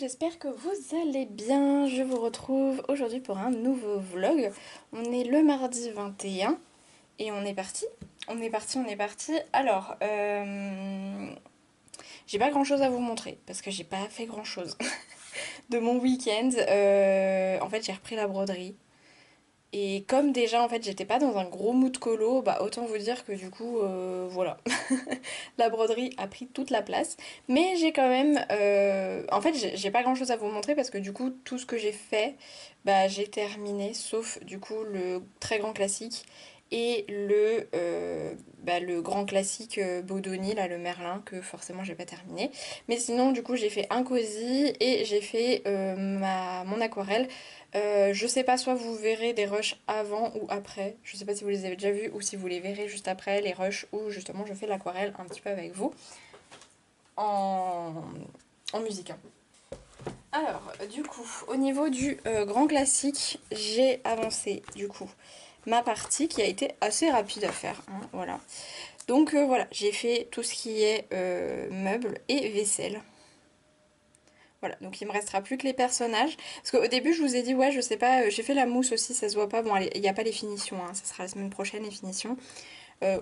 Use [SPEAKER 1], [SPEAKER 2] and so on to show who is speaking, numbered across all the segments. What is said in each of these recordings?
[SPEAKER 1] j'espère que vous allez bien. Je vous retrouve aujourd'hui pour un nouveau vlog. On est le mardi 21 et on est parti. On est parti. Alors, j'ai pas grand chose à vous montrer parce que j'ai pas fait grand chose de mon week-end. En fait, j'ai repris la broderie. Et comme déjà en fait j'étais pas dans un gros mood colo, bah autant vous dire que du coup voilà. La broderie a pris toute la place. Mais j'ai quand même... En fait j'ai pas grand chose à vous montrer parce que du coup tout ce que j'ai fait, bah j'ai terminé. Sauf du coup le très grand classique et le grand classique Bodoni, là le Merlin, que forcément j'ai pas terminé. Mais sinon du coup j'ai fait un cosy et j'ai fait mon aquarelle. Je sais pas, soit vous verrez des rushs avant ou après. Je sais pas si vous les avez déjà vus ou si vous les verrez juste après, les rushs où justement je fais l'aquarelle un petit peu avec vous en, en musique, hein. Alors, du coup, au niveau du grand classique, j'ai avancé du coup ma partie qui a été assez rapide à faire, hein, voilà. Donc voilà, j'ai fait tout ce qui est meubles et vaisselle. Voilà, donc il me restera plus que les personnages. Parce qu'au début, je vous ai dit, ouais, je sais pas, j'ai fait la mousse aussi, ça se voit pas. Bon, il n'y a pas les finitions, hein, ça sera la semaine prochaine, les finitions.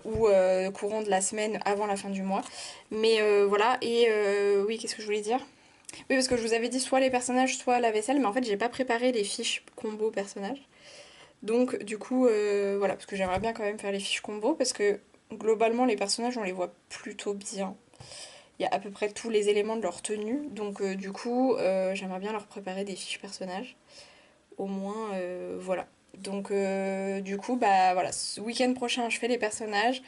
[SPEAKER 1] Ou courant de la semaine avant la fin du mois. Mais voilà, et oui, qu'est-ce que je voulais dire? Oui, parce que je vous avais dit soit les personnages, soit la vaisselle, mais en fait, j'ai pas préparé les fiches combo personnages. Donc, du coup, voilà, parce que j'aimerais bien quand même faire les fiches combo, parce que globalement, les personnages, on les voit plutôt bien. Il y a à peu près tous les éléments de leur tenue, donc du coup j'aimerais bien leur préparer des fiches personnages, au moins voilà. Donc du coup bah voilà, ce week-end prochain je fais les personnages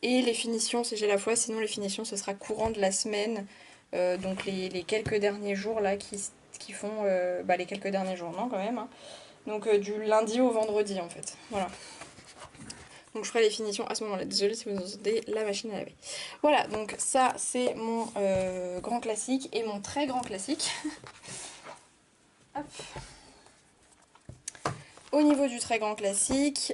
[SPEAKER 1] et les finitions si j'ai la foi, sinon les finitions ce sera courant de la semaine, donc les quelques derniers jours là qui font les quelques derniers jours, non quand même, hein. Donc du lundi au vendredi en fait, voilà. Donc je ferai les finitions à ce moment-là. Désolée si vous entendez la machine à laver. Voilà, donc ça c'est mon grand classique et mon très grand classique. Hop. Au niveau du très grand classique,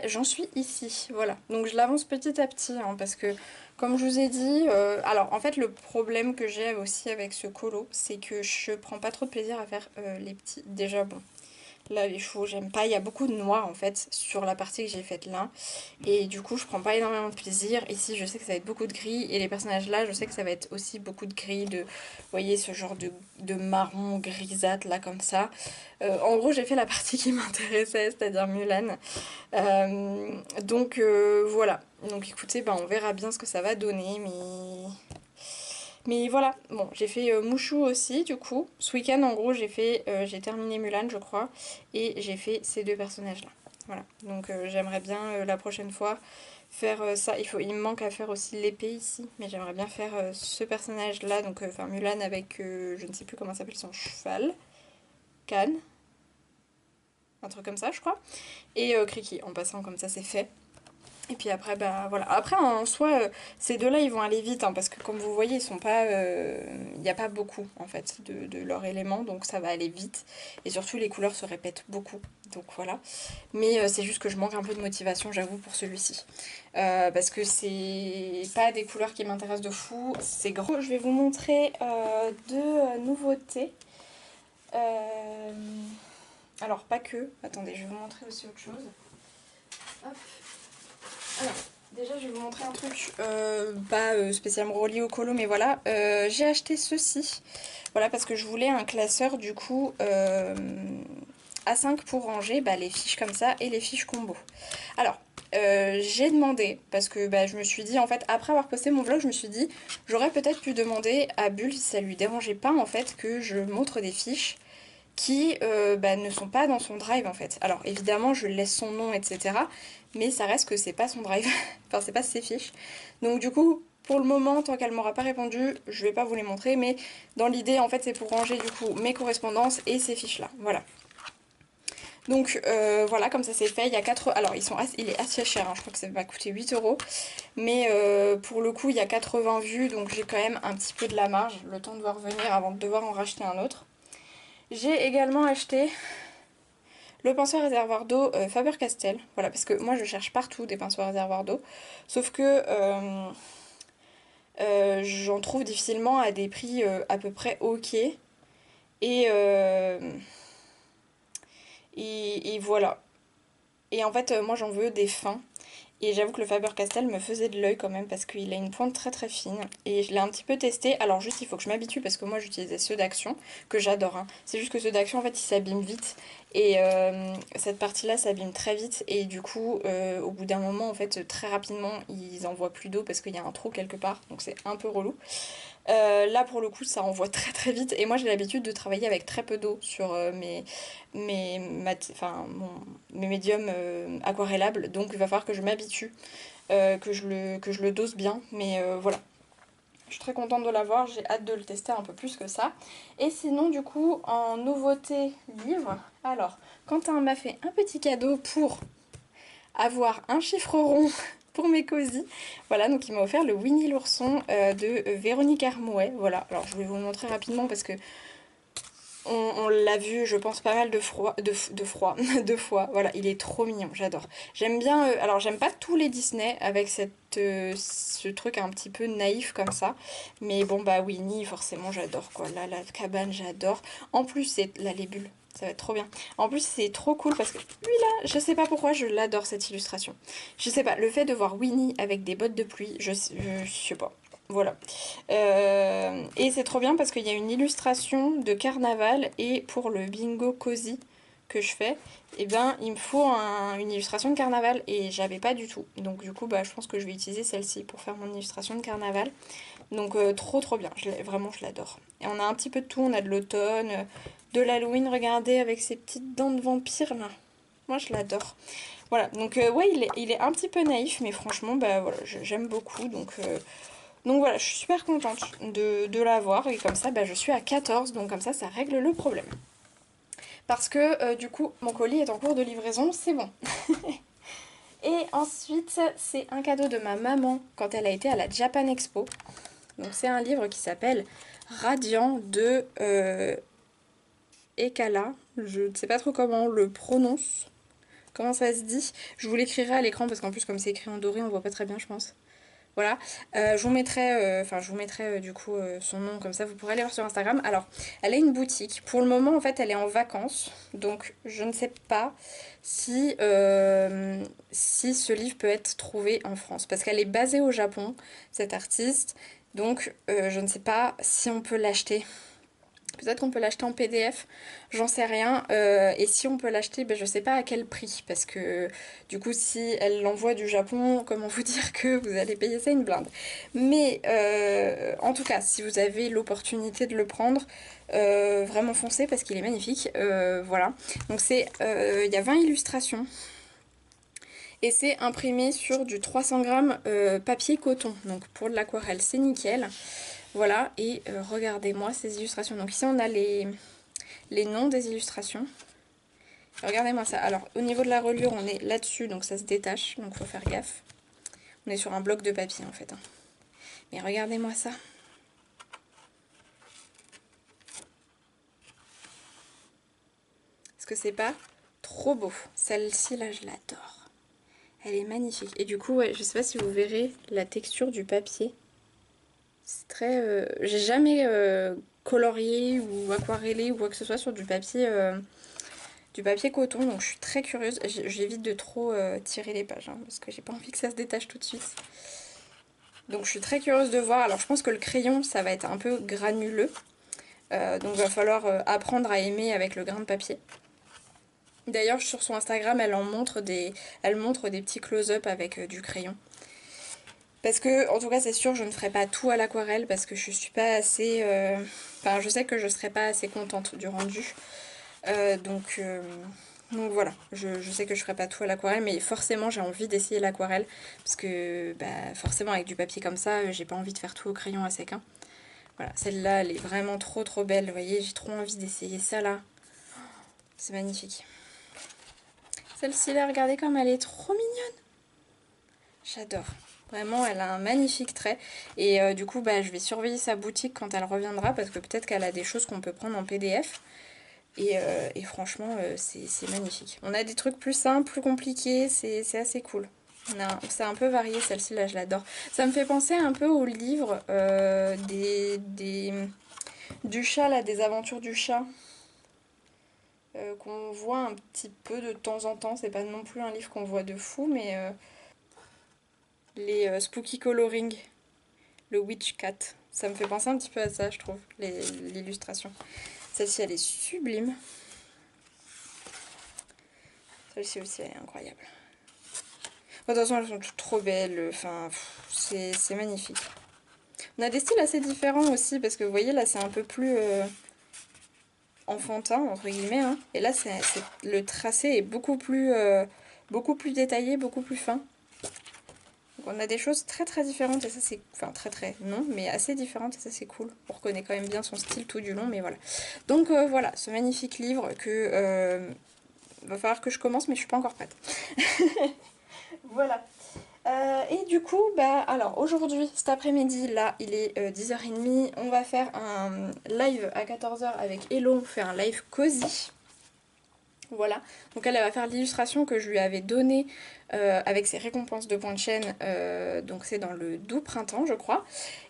[SPEAKER 1] j'en suis ici. Voilà, donc je l'avance petit à petit, hein, parce que comme je vous ai dit, alors en fait le problème que j'ai aussi avec ce colo, c'est que je prends pas trop de plaisir à faire les petits. Déjà bon, là les chevaux j'aime pas, il y a beaucoup de noir en fait sur la partie que j'ai faite là. Et du coup je prends pas énormément de plaisir. Ici je sais que ça va être beaucoup de gris. Et les personnages là je sais que ça va être aussi beaucoup de gris. Vous voyez ce genre de marron grisâtre là comme ça. En gros j'ai fait la partie qui m'intéressait, c'est-à-dire Mulan. Donc voilà. Donc écoutez, on verra bien ce que ça va donner. Mais voilà, bon, j'ai fait Mouchou aussi, du coup. Ce week-end, en gros, j'ai terminé Mulan, je crois, et j'ai fait ces deux personnages-là. Voilà, donc j'aimerais bien la prochaine fois faire ça. Il me manque à faire aussi l'épée ici, mais j'aimerais bien faire ce personnage-là, donc enfin Mulan avec, je ne sais plus comment s'appelle son cheval, Can, un truc comme ça, je crois, et Kriki, en passant comme ça, c'est fait. Et puis après, bah voilà. Après, en soi, ces deux-là, ils vont aller vite, hein, parce que comme vous voyez, ils sont pas, il n'y a pas beaucoup, en fait, de leurs éléments, donc ça va aller vite. Et surtout, les couleurs se répètent beaucoup, donc voilà. Mais c'est juste que je manque un peu de motivation, j'avoue, pour celui-ci. Parce que c'est pas des couleurs qui m'intéressent de fou, c'est gros. Je vais vous montrer deux nouveautés. Euh, Alors, pas que. Attendez, je vais vous montrer aussi autre chose. Hop. Alors, déjà, je vais vous montrer un truc, pas spécialement relié au colo, mais voilà. J'ai acheté ceci, voilà, parce que je voulais un classeur, du coup, A5 pour ranger les fiches comme ça et les fiches combo. Alors, j'ai demandé, parce que je me suis dit, en fait, après avoir posté mon vlog, je me suis dit, j'aurais peut-être pu demander à Bulle si ça lui dérangeait pas, en fait, que je montre des fiches qui ne sont pas dans son drive en fait. Alors évidemment je laisse son nom etc, mais ça reste que c'est pas son drive, enfin c'est pas ses fiches. Donc du coup pour le moment tant qu'elle m'aura pas répondu je vais pas vous les montrer, mais dans l'idée en fait c'est pour ranger du coup mes correspondances et ces fiches là, voilà. Donc voilà, comme ça c'est fait, il y a 4... Alors il est assez cher, hein. Je crois que ça va coûter 8 euros. Mais pour le coup il y a 80 vues, donc j'ai quand même un petit peu de la marge, le temps de voir venir avant de devoir en racheter un autre. J'ai également acheté le pinceau à réservoir d'eau Faber-Castell. Voilà, parce que moi je cherche partout des pinceaux à réservoir d'eau. Sauf que j'en trouve difficilement à des prix à peu près ok. Et, et voilà. Et en fait, moi j'en veux des fins. Et j'avoue que le Faber-Castell me faisait de l'œil quand même parce qu'il a une pointe très très fine. Et je l'ai un petit peu testé. Alors juste il faut que je m'habitue parce que moi j'utilisais ceux d'Action, que j'adore, hein. C'est juste que ceux d'Action en fait ils s'abîment vite. Et cette partie-là s'abîme très vite. Et du coup au bout d'un moment en fait très rapidement ils envoient plus d'eau parce qu'il y a un trou quelque part. Donc c'est un peu relou. Là pour le coup ça envoie très très vite et moi j'ai l'habitude de travailler avec très peu d'eau sur mes médiums aquarellables, donc il va falloir que je m'habitue, que je le dose bien, mais voilà. Je suis très contente de l'avoir, j'ai hâte de le tester un peu plus que ça. Et sinon du coup en nouveauté livre, alors Quentin m'a fait un petit cadeau pour avoir un chiffre rond pour mes cosy. Voilà, donc il m'a offert le Winnie l'ourson de Véronique Armouet. Voilà, alors je vais vous le montrer rapidement parce que on l'a vu, je pense, pas mal de fois. Voilà, il est trop mignon, j'adore. J'aime bien, alors j'aime pas tous les Disney avec ce truc un petit peu naïf comme ça. Mais bon, bah Winnie, forcément, j'adore quoi. Là, la cabane, j'adore. En plus, c'est là, les bulles. Ça va être trop bien. En plus, c'est trop cool parce que lui là, je sais pas pourquoi, je l'adore cette illustration. Je sais pas, le fait de voir Winnie avec des bottes de pluie, je sais pas. Voilà. Et c'est trop bien parce qu'il y a une illustration de carnaval et pour le bingo cosy que je fais, et ben il me faut une illustration de carnaval et j'avais pas du tout. Donc du coup bah je pense que je vais utiliser celle-ci pour faire mon illustration de carnaval. Donc trop trop bien, vraiment je l'adore. Et on a un petit peu de tout, on a de l'automne, de l'Halloween, regardez avec ses petites dents de vampire là. Moi je l'adore. Voilà, donc ouais il est un petit peu naïf mais franchement bah voilà, j'aime beaucoup donc voilà, je suis super contente de l'avoir et comme ça bah, je suis à 14, donc comme ça règle le problème. Parce que du coup mon colis est en cours de livraison, c'est bon. Et ensuite c'est un cadeau de ma maman quand elle a été à la Japan Expo. Donc c'est un livre qui s'appelle Radiant de Ekala. Je ne sais pas trop comment on le prononce, comment ça se dit. Je vous l'écrirai à l'écran parce qu'en plus comme c'est écrit en doré on voit pas très bien je pense. Voilà, je vous mettrai du coup son nom comme ça, vous pourrez aller voir sur Instagram. Alors, elle a une boutique. Pour le moment, en fait, elle est en vacances, donc je ne sais pas si ce livre peut être trouvé en France, parce qu'elle est basée au Japon, cette artiste. Donc, je ne sais pas si on peut l'acheter. Peut-être qu'on peut l'acheter en PDF, j'en sais rien. Et si on peut l'acheter, ben, je sais pas à quel prix. Parce que du coup, si elle l'envoie du Japon, comment vous dire que vous allez payer ça une blinde. Mais en tout cas, si vous avez l'opportunité de le prendre, vraiment foncez parce qu'il est magnifique. Voilà. Donc il y a 20 illustrations. Et c'est imprimé sur du 300 grammes papier coton. Donc pour de l'aquarelle, c'est nickel. Voilà, et regardez-moi ces illustrations. Donc ici on a les noms des illustrations. Regardez-moi ça. Alors au niveau de la reliure, on est là-dessus, donc ça se détache, donc faut faire gaffe. On est sur un bloc de papier en fait, hein. Mais regardez-moi ça. Est-ce que c'est pas trop beau? Celle-ci là, je l'adore. Elle est magnifique. Et du coup, ouais, je sais pas si vous verrez la texture du papier. C'est très... J'ai jamais colorié ou aquarellé ou quoi que ce soit sur du papier coton, donc je suis très curieuse. J'évite de trop tirer les pages, hein, parce que j'ai pas envie que ça se détache tout de suite. Donc je suis très curieuse de voir. Alors je pense que le crayon, ça va être un peu granuleux. Donc il va falloir apprendre à aimer avec le grain de papier. D'ailleurs sur son Instagram, elle montre des petits close-up avec du crayon. Parce que, en tout cas, c'est sûr, je ne ferai pas tout à l'aquarelle parce que je suis pas assez... Enfin, je sais que je serai pas assez contente du rendu. Donc voilà, je sais que je ferai pas tout à l'aquarelle, mais forcément j'ai envie d'essayer l'aquarelle. Parce que, bah, forcément, avec du papier comme ça, j'ai pas envie de faire tout au crayon à sec, hein. Voilà, celle-là, elle est vraiment trop trop belle. Vous voyez, j'ai trop envie d'essayer ça là. C'est magnifique. Celle-ci là, regardez comme elle est trop mignonne. J'adore. Vraiment, elle a un magnifique trait. Et du coup, bah, je vais surveiller sa boutique quand elle reviendra parce que peut-être qu'elle a des choses qu'on peut prendre en PDF. Et franchement, c'est magnifique. On a des trucs plus simples, plus compliqués, c'est assez cool. C'est un peu varié, celle-ci, là, je l'adore. Ça me fait penser un peu au livre du chat là, des aventures du chat. Qu'on voit un petit peu de temps en temps, c'est pas non plus un livre qu'on voit de fou, mais les Spooky Coloring, le Witch Cat, ça me fait penser un petit peu à ça, je trouve, l'illustration. Celle-ci, elle est sublime. Celle-ci aussi, elle est incroyable. De toute façon, elles sont toutes trop belles, enfin, c'est magnifique. On a des styles assez différents aussi, parce que vous voyez, là, c'est un peu plus enfantin, entre guillemets, hein. Et là, le tracé est beaucoup plus détaillé, beaucoup plus fin. Donc on a des choses très très différentes, et ça c'est... Enfin, très très, non, mais assez différentes, et ça c'est cool. On reconnaît quand même bien son style tout du long, mais voilà. Donc voilà, ce magnifique livre que... va falloir que je commence, mais je suis pas encore prête. Voilà. Et du coup, bah alors aujourd'hui, cet après-midi, là, il est 10h30, on va faire un live à 14h avec Hello, on fait un live cosy. Voilà, donc elle va faire l'illustration que je lui avais donnée avec ses récompenses de points de chaîne, donc c'est dans le doux printemps je crois.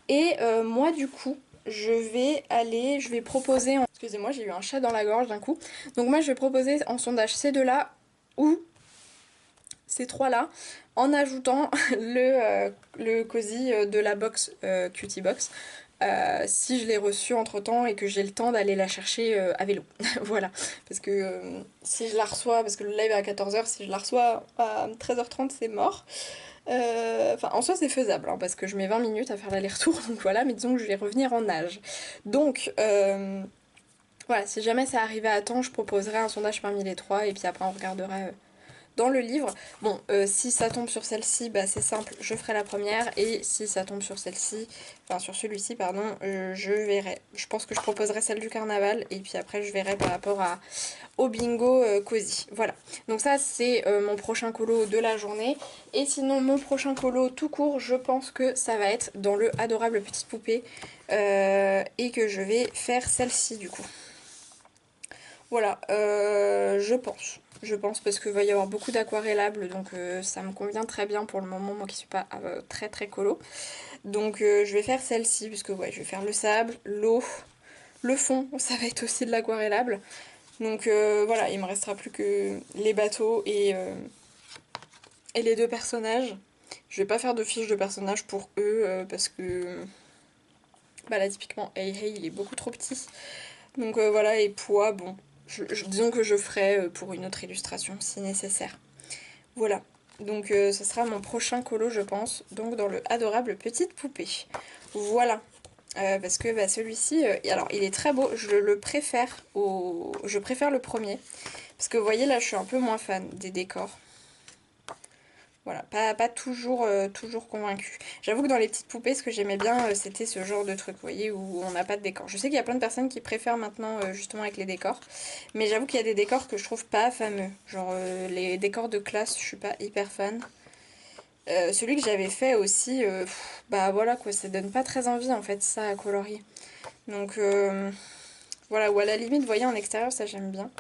[SPEAKER 1] Et moi du coup, je vais proposer, excusez-moi j'ai eu un chat dans la gorge d'un coup, donc moi je vais proposer en sondage ces deux-là ou ces trois-là, en ajoutant le cosy de la box Cutie Box. Si je l'ai reçue entre temps et que j'ai le temps d'aller la chercher à vélo. Voilà. Parce que si je la reçois, parce que le live est à 14h, si je la reçois à 13h30, c'est mort. Enfin, en soi, c'est faisable, hein, parce que je mets 20 minutes à faire l'aller-retour, donc voilà, mais disons que je vais revenir en nage. Donc, voilà, si jamais ça arrivait à temps, je proposerai un sondage parmi les trois, et puis après on regardera dans le livre. Bon, si ça tombe sur celle-ci, bah c'est simple, je ferai la première, et si ça tombe sur celle-ci, enfin sur celui-ci, pardon, je verrai. Je pense que je proposerai celle du carnaval, et puis après je verrai par rapport au bingo cosy. Voilà, donc ça c'est mon prochain colo de la journée, et sinon mon prochain colo tout court, je pense que ça va être dans le adorable petite poupée, et que je vais faire celle-ci du coup. Voilà, je pense. Je pense parce qu'il va y avoir beaucoup d'aquarellables, donc ça me convient très bien pour le moment, moi qui suis pas très très colo. Donc je vais faire celle-ci, puisque ouais, je vais faire le sable, l'eau, le fond, ça va être aussi de l'aquarellable. Donc voilà, il me restera plus que les bateaux et les deux personnages. Je vais pas faire de fiches de personnages pour eux, parce que bah là typiquement Hey Hey il est beaucoup trop petit. Donc voilà, et poids, bon, disons que je ferai pour une autre illustration si nécessaire. Voilà, donc ce sera mon prochain colo je pense, donc dans le adorable petite poupée. Voilà, parce que bah, celui-ci, alors il est très beau, je préfère le premier. Parce que vous voyez là je suis un peu moins fan des décors. Voilà, pas toujours, toujours convaincue. J'avoue que dans les petites poupées, ce que j'aimais bien, c'était ce genre de truc, vous voyez, où on n'a pas de décor. Je sais qu'il y a plein de personnes qui préfèrent maintenant, justement, avec les décors. Mais j'avoue qu'il y a des décors que je trouve pas fameux. Genre, les décors de classe, je suis pas hyper fan. Celui que j'avais fait aussi, bah voilà, quoi, ça donne pas très envie, en fait, ça, à colorier. Donc, voilà, ou à la limite, vous voyez, en extérieur, ça, j'aime bien.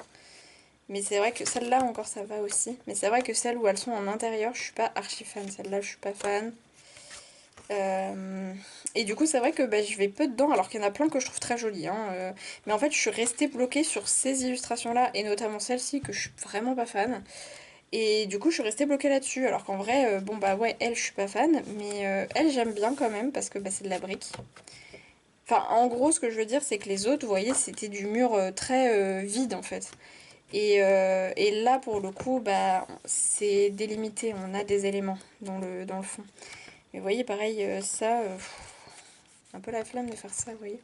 [SPEAKER 1] Mais c'est vrai que celle-là encore ça va aussi. Mais c'est vrai que celles où elles sont en intérieur, je suis pas archi fan. Celle-là, je suis pas fan. Et du coup, c'est vrai que bah, je vais peu dedans, alors qu'il y en a plein que je trouve très jolies. Hein. Mais en fait, je suis restée bloquée sur ces illustrations-là, et notamment celle-ci, que je suis vraiment pas fan. Et du coup, je suis restée bloquée là-dessus. Alors qu'en vrai, bon bah ouais, elle, je suis pas fan. Mais elle, j'aime bien quand même, parce que bah, c'est de la brique. Enfin, en gros, ce que je veux dire, c'est que les autres, vous voyez, c'était du mur très vide, en fait. Et là, pour le coup, bah, c'est délimité, on a des éléments dans le fond. Mais vous voyez, pareil, ça, un peu la flemme de faire ça, vous voyez.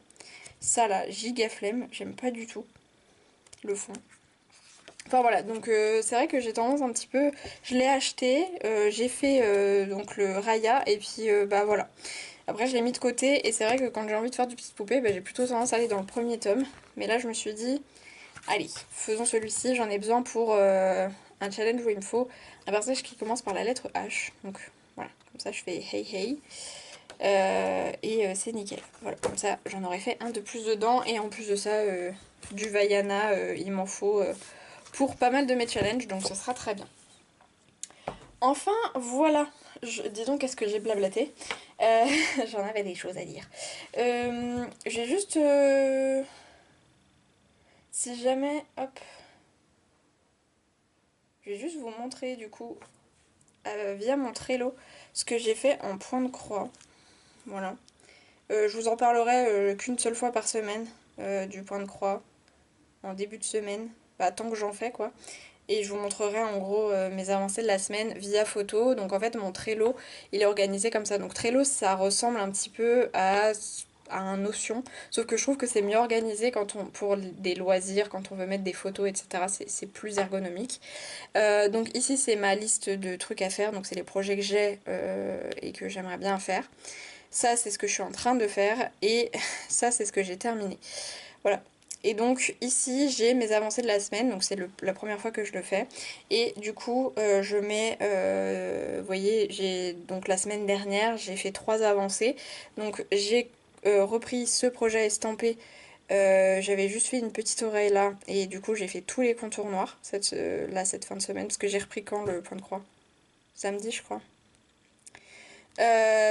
[SPEAKER 1] Ça, là, giga flemme, j'aime pas du tout le fond. Enfin voilà, donc c'est vrai que j'ai tendance un petit peu... Je l'ai acheté, j'ai fait donc le Raya, et puis bah voilà. Après, je l'ai mis de côté, et c'est vrai que quand j'ai envie de faire du petite poupée, bah, j'ai plutôt tendance à aller dans le premier tome. Mais là, je me suis dit... Allez, faisons celui-ci, j'en ai besoin pour un challenge où il me faut un personnage qui commence par la lettre H. Donc voilà, comme ça je fais hey hey. Et c'est nickel. Voilà, comme ça j'en aurais fait un de plus dedans. Et en plus de ça, du Vaiana, il m'en faut pour pas mal de mes challenges, donc ce sera très bien. Enfin, voilà. Dis donc, qu'est-ce que j'ai blablaté. J'en avais des choses à dire. J'ai juste... si jamais... Hop. Je vais juste vous montrer du coup, via mon Trello, ce que j'ai fait en point de croix. Voilà. Je vous en parlerai qu'une seule fois par semaine, du point de croix, en début de semaine. Bah, tant que j'en fais quoi. Et je vous montrerai en gros mes avancées de la semaine via photo. Donc en fait mon Trello il est organisé comme ça. Donc Trello ça ressemble un petit peu à un Notion. Sauf que je trouve que c'est mieux organisé pour des loisirs, quand on veut mettre des photos, etc. C'est plus ergonomique. Donc ici c'est ma liste de trucs à faire. Donc c'est les projets que j'ai et que j'aimerais bien faire. Ça c'est ce que je suis en train de faire. Et ça c'est ce que j'ai terminé. Voilà. Et donc ici j'ai mes avancées de la semaine, donc c'est la première fois que je le fais. Et du coup je mets, vous voyez, donc la semaine dernière j'ai fait 3 avancées. Donc j'ai repris ce projet estampé, j'avais juste fait une petite oreille là. Et du coup j'ai fait tous les contours noirs cette fin de semaine. Parce que j'ai repris quand le point de croix? Samedi je crois.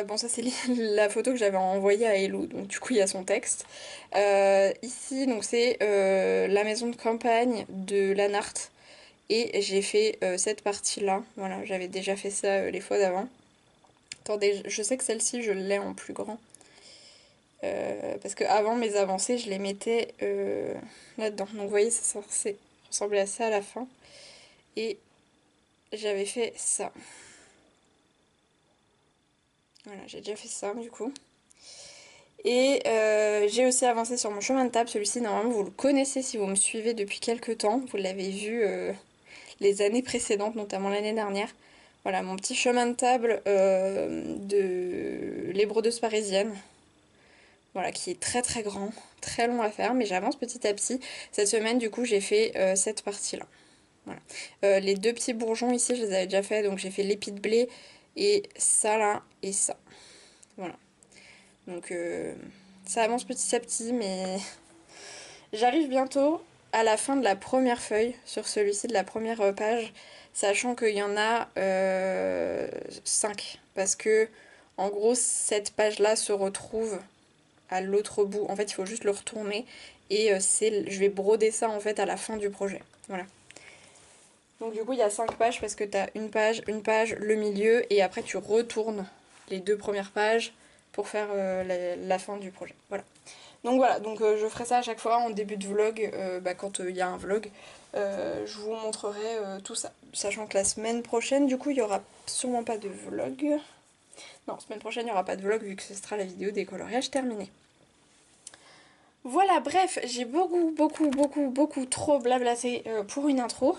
[SPEAKER 1] Bon ça c'est la photo que j'avais envoyée à Hello, donc du coup il y a son texte. Ici donc c'est la maison de campagne de Lanart et j'ai fait cette partie là, voilà j'avais déjà fait ça les fois d'avant. Attendez, je sais que celle-ci je l'ai en plus grand. Parce que avant mes avancées je les mettais là-dedans, donc vous voyez ça ressemblait à ça à la fin. Et j'avais fait ça. Voilà, j'ai déjà fait ça du coup. Et j'ai aussi avancé sur mon chemin de table. Celui-ci, normalement, vous le connaissez si vous me suivez depuis quelques temps. Vous l'avez vu les années précédentes, notamment l'année dernière. Voilà, mon petit chemin de table de les brodeuses parisiennes. Voilà, qui est très très grand, très long à faire, mais j'avance petit à petit. Cette semaine, du coup, j'ai fait cette partie-là. Voilà. Les deux petits bourgeons ici, je les avais déjà fait. Donc j'ai fait l'épi de blé et ça là et ça. Voilà. Donc ça avance petit à petit, mais j'arrive bientôt à la fin de la première feuille sur celui-ci, de la première page, sachant qu'il y en a 5. Parce que en gros cette page-là se retrouve à l'autre bout. En fait il faut juste le retourner et je vais broder ça en fait à la fin du projet. Voilà. Donc du coup il y a 5 pages parce que tu as une page, le milieu et après tu retournes les 2 premières pages pour faire la fin du projet. Voilà. Donc voilà, donc je ferai ça à chaque fois en début de vlog, quand il y a un vlog, je vous montrerai tout ça. Sachant que la semaine prochaine, du coup, il y aura sûrement pas de vlog. Non, semaine prochaine, il n'y aura pas de vlog vu que ce sera la vidéo des coloriages terminés. Voilà, bref, j'ai beaucoup trop blablaté pour une intro.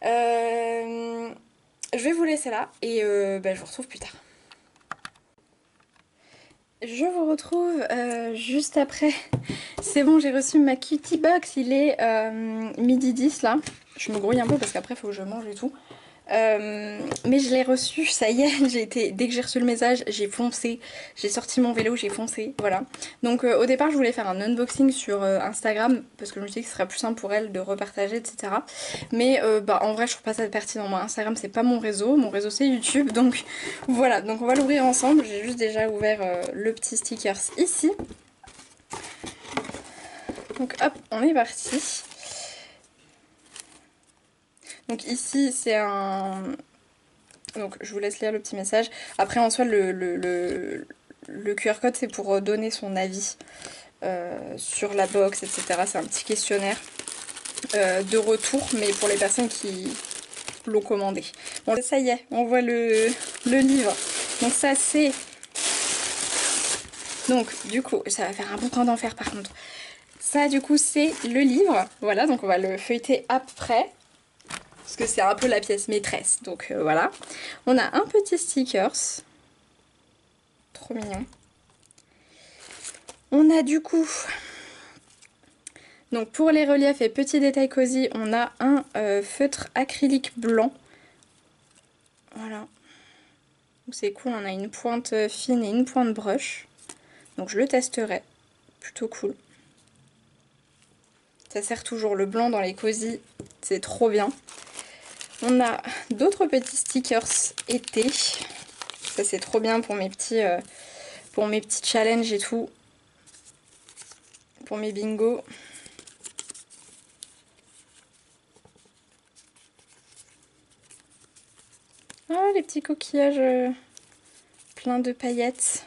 [SPEAKER 1] Je vais vous laisser là et je vous retrouve plus tard. Je vous retrouve juste après. C'est bon, j'ai reçu ma cutie box, il est midi 10 là. Je me grouille un peu parce qu'après il faut que je mange et tout. Mais je l'ai reçu, ça y est, dès que j'ai reçu le message, j'ai foncé. J'ai sorti mon vélo, j'ai foncé, voilà. Donc au départ je voulais faire un unboxing sur Instagram parce que je me suis dit que ce serait plus simple pour elle de repartager, etc. Mais en vrai je trouve pas ça pertinent. Moi Instagram c'est pas mon réseau c'est YouTube. Donc voilà, donc on va l'ouvrir ensemble. J'ai juste déjà ouvert le petit stickers ici. Donc hop, on est parti. Donc ici c'est un... Donc je vous laisse lire le petit message. Après en soi le QR code c'est pour donner son avis sur la box, etc. C'est un petit questionnaire de retour, mais pour les personnes qui l'ont commandé. Bon ça y est, on voit le livre. Donc ça c'est... Donc du coup, ça va faire un bon temps d'en faire par contre. Ça du coup c'est le livre. Voilà, donc on va le feuilleter après. Parce que c'est un peu la pièce maîtresse. Donc voilà. On a un petit stickers. Trop mignon. On a du coup... Donc pour les reliefs et petits détails cosy, on a un feutre acrylique blanc. Voilà. C'est cool, on a une pointe fine et une pointe brush. Donc je le testerai. Plutôt cool. Ça sert toujours le blanc dans les cosy. C'est trop bien. On a d'autres petits stickers été. Ça c'est trop bien pour mes petits challenges et tout. Pour mes bingos. Ah, les petits coquillages pleins de paillettes.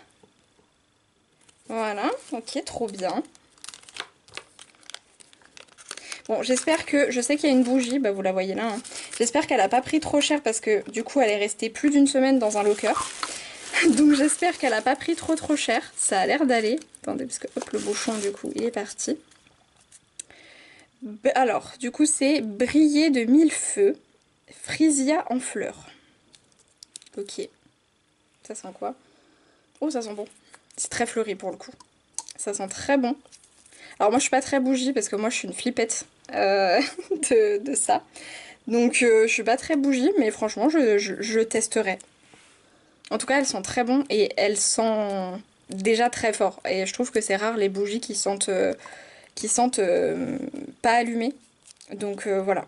[SPEAKER 1] Voilà, ok, trop bien. Bon, j'espère que... Je sais qu'il y a une bougie, bah vous la voyez là. Hein. J'espère qu'elle a pas pris trop cher parce que du coup elle est restée plus d'une semaine dans un locker. Donc j'espère qu'elle a pas pris trop cher. Ça a l'air d'aller. Attendez, parce que hop, le bouchon du coup il est parti. Alors, du coup c'est Briller de mille feux. Frisia en fleurs. Ok. Ça sent quoi? Oh, ça sent bon. C'est très fleuri pour le coup. Ça sent très bon. Alors moi je suis pas très bougie parce que moi je suis une flippette de ça. Donc je suis pas très bougie mais franchement je testerai. En tout cas elles sont très bonnes et elles sentent déjà très fort. Et je trouve que c'est rare les bougies qui sentent pas allumées. Donc voilà,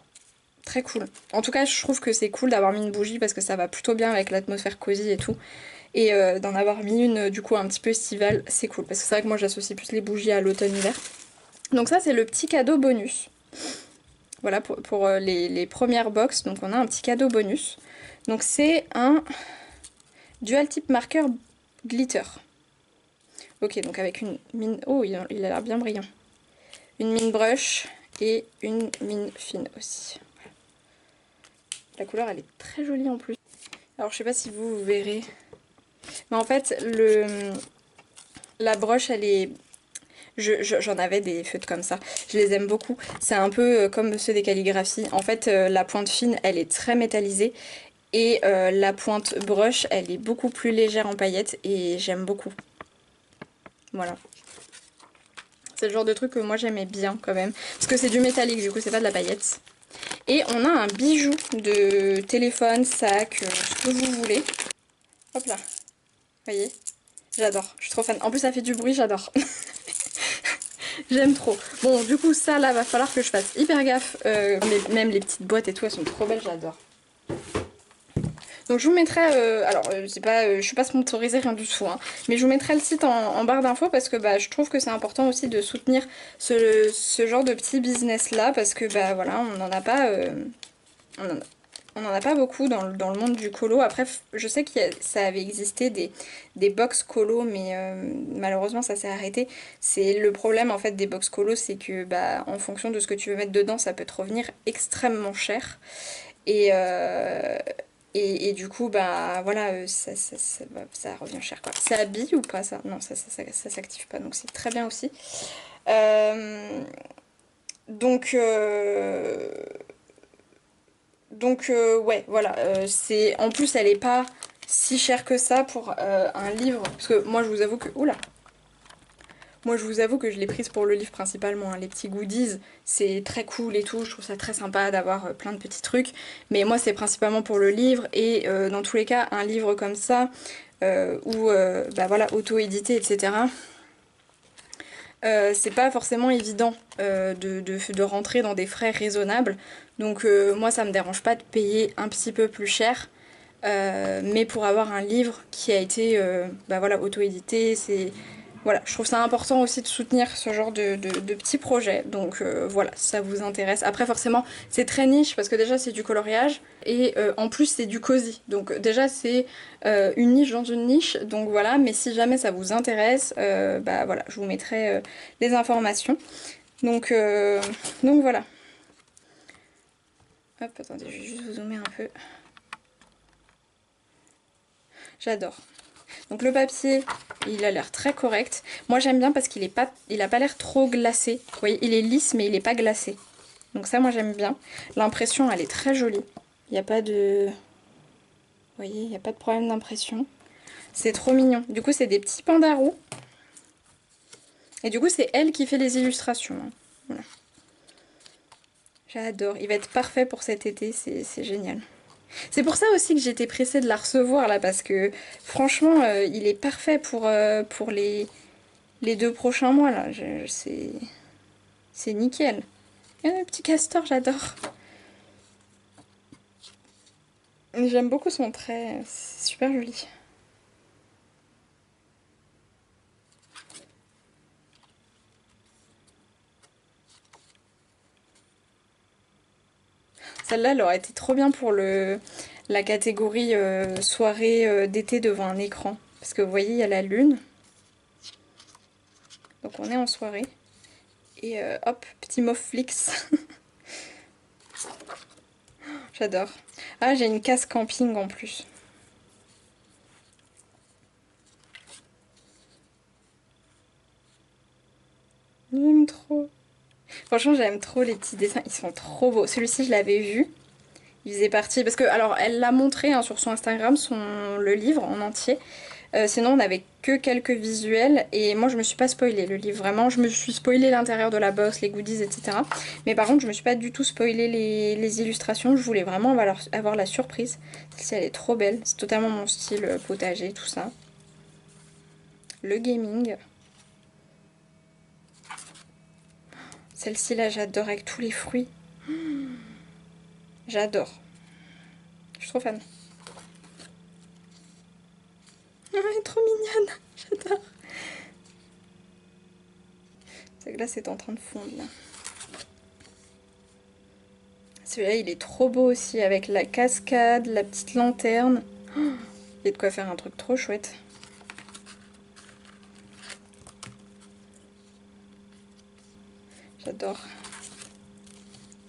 [SPEAKER 1] très cool. En tout cas je trouve que c'est cool d'avoir mis une bougie parce que ça va plutôt bien avec l'atmosphère cosy et tout. Et d'en avoir mis une du coup un petit peu estivale, c'est cool. Parce que c'est vrai que moi j'associe plus les bougies à l'automne-hiver. Donc ça c'est le petit cadeau bonus. Voilà pour les premières box, donc on a un petit cadeau bonus. Donc c'est un dual type marqueur glitter. Ok, donc avec une mine... Oh, il a l'air bien brillant. Une mine brush et une mine fine aussi. La couleur elle est très jolie en plus. Alors je sais pas si vous verrez. Mais en fait la broche elle est... J'en avais des feutres comme ça, je les aime beaucoup. C'est un peu comme ceux des calligraphies. En fait, la pointe fine, elle est très métallisée. Et la pointe brush, elle est beaucoup plus légère en paillettes. Et j'aime beaucoup. Voilà. C'est le genre de truc que moi j'aimais bien quand même. Parce que c'est du métallique, du coup c'est pas de la paillette. Et on a un bijou de téléphone, sac, ce que vous voulez. Hop là. Vous voyez? J'adore, je suis trop fan. En plus ça fait du bruit, j'adore. J'aime trop. Bon, du coup, ça, là, va falloir que je fasse hyper gaffe. Même les petites boîtes et tout, elles sont trop belles, j'adore. Donc, je vous mettrai... alors, c'est pas, je suis pas sponsorisée, rien du tout. Hein, mais je vous mettrai le site en barre d'infos parce que bah, je trouve que c'est important aussi de soutenir ce genre de petit business-là. Parce que, bah, voilà, on n'en a pas... on n'en a pas beaucoup dans le monde du colo. Après, je sais que ça avait existé des box colo, mais malheureusement ça s'est arrêté. C'est le problème en fait des box colo, c'est que bah, en fonction de ce que tu veux mettre dedans, ça peut te revenir extrêmement cher. Et, et du coup, bah voilà, ça revient cher quoi. Ça habille ou pas ça? Non, ça s'active pas, donc c'est très bien aussi. Donc... ouais, voilà, c'est en plus elle est pas si chère que ça pour un livre, parce que moi je vous avoue que... Oula. Moi je vous avoue que je l'ai prise pour le livre principalement, hein. Les petits goodies, c'est très cool et tout, je trouve ça très sympa d'avoir plein de petits trucs, mais moi c'est principalement pour le livre, et dans tous les cas, un livre comme ça, ou bah voilà, auto-édité, etc., c'est pas forcément évident de rentrer dans des frais raisonnables. Donc moi ça me dérange pas de payer un petit peu plus cher. Mais pour avoir un livre qui a été bah voilà, auto-édité, c'est... Voilà, je trouve ça important aussi de soutenir ce genre de petits projets. Donc voilà, si ça vous intéresse. Après forcément, c'est très niche parce que déjà c'est du coloriage et en plus c'est du cosy. Donc déjà c'est une niche dans une niche. Donc voilà, mais si jamais ça vous intéresse, bah voilà, je vous mettrai les informations. Donc voilà. Hop, attendez, je vais juste vous zoomer un peu. J'adore. Donc le papier, il a l'air très correct. Moi j'aime bien parce qu'il a pas l'air trop glacé. Vous voyez, il est lisse mais il est pas glacé. Donc ça moi j'aime bien. L'impression elle est très jolie. Il n'y a pas de... Vous voyez, il n'y a pas de problème d'impression. C'est trop mignon. Du coup c'est des petits pandas roux. Et du coup c'est elle qui fait les illustrations. Hein. Voilà. J'adore. Il va être parfait pour cet été, c'est génial. C'est pour ça aussi que j'étais pressée de la recevoir là, parce que franchement, il est parfait pour les 2 prochains mois là. C'est nickel. Et un petit castor, j'adore. J'aime beaucoup son trait, c'est super joli. Celle-là, elle aurait été trop bien pour la catégorie soirée d'été devant un écran. Parce que vous voyez, il y a la lune. Donc on est en soirée. Et hop, petit mauve flix. J'adore. Ah, j'ai une casse camping en plus. J'aime trop. Franchement, j'aime trop les petits dessins. Ils sont trop beaux. Celui-ci, je l'avais vu. Il faisait partie... Parce que, alors, elle l'a montré hein, sur son Instagram, le livre en entier. Sinon, on n'avait que quelques visuels. Et moi, je me suis pas spoilé le livre. Vraiment, je me suis spoilé l'intérieur de la box, les goodies, etc. Mais par contre, je me suis pas du tout spoilé les illustrations. Je voulais vraiment avoir la surprise. Celle-ci, elle est trop belle. C'est totalement mon style potager, tout ça. Le gaming. Celle-ci, là, j'adore avec tous les fruits. J'adore. Je suis trop fan. Oh, elle est trop mignonne. J'adore. Sa glace est en train de fondre, là. Celui-là, il est trop beau aussi, avec la cascade, la petite lanterne. Oh, il y a de quoi faire un truc trop chouette. J'adore.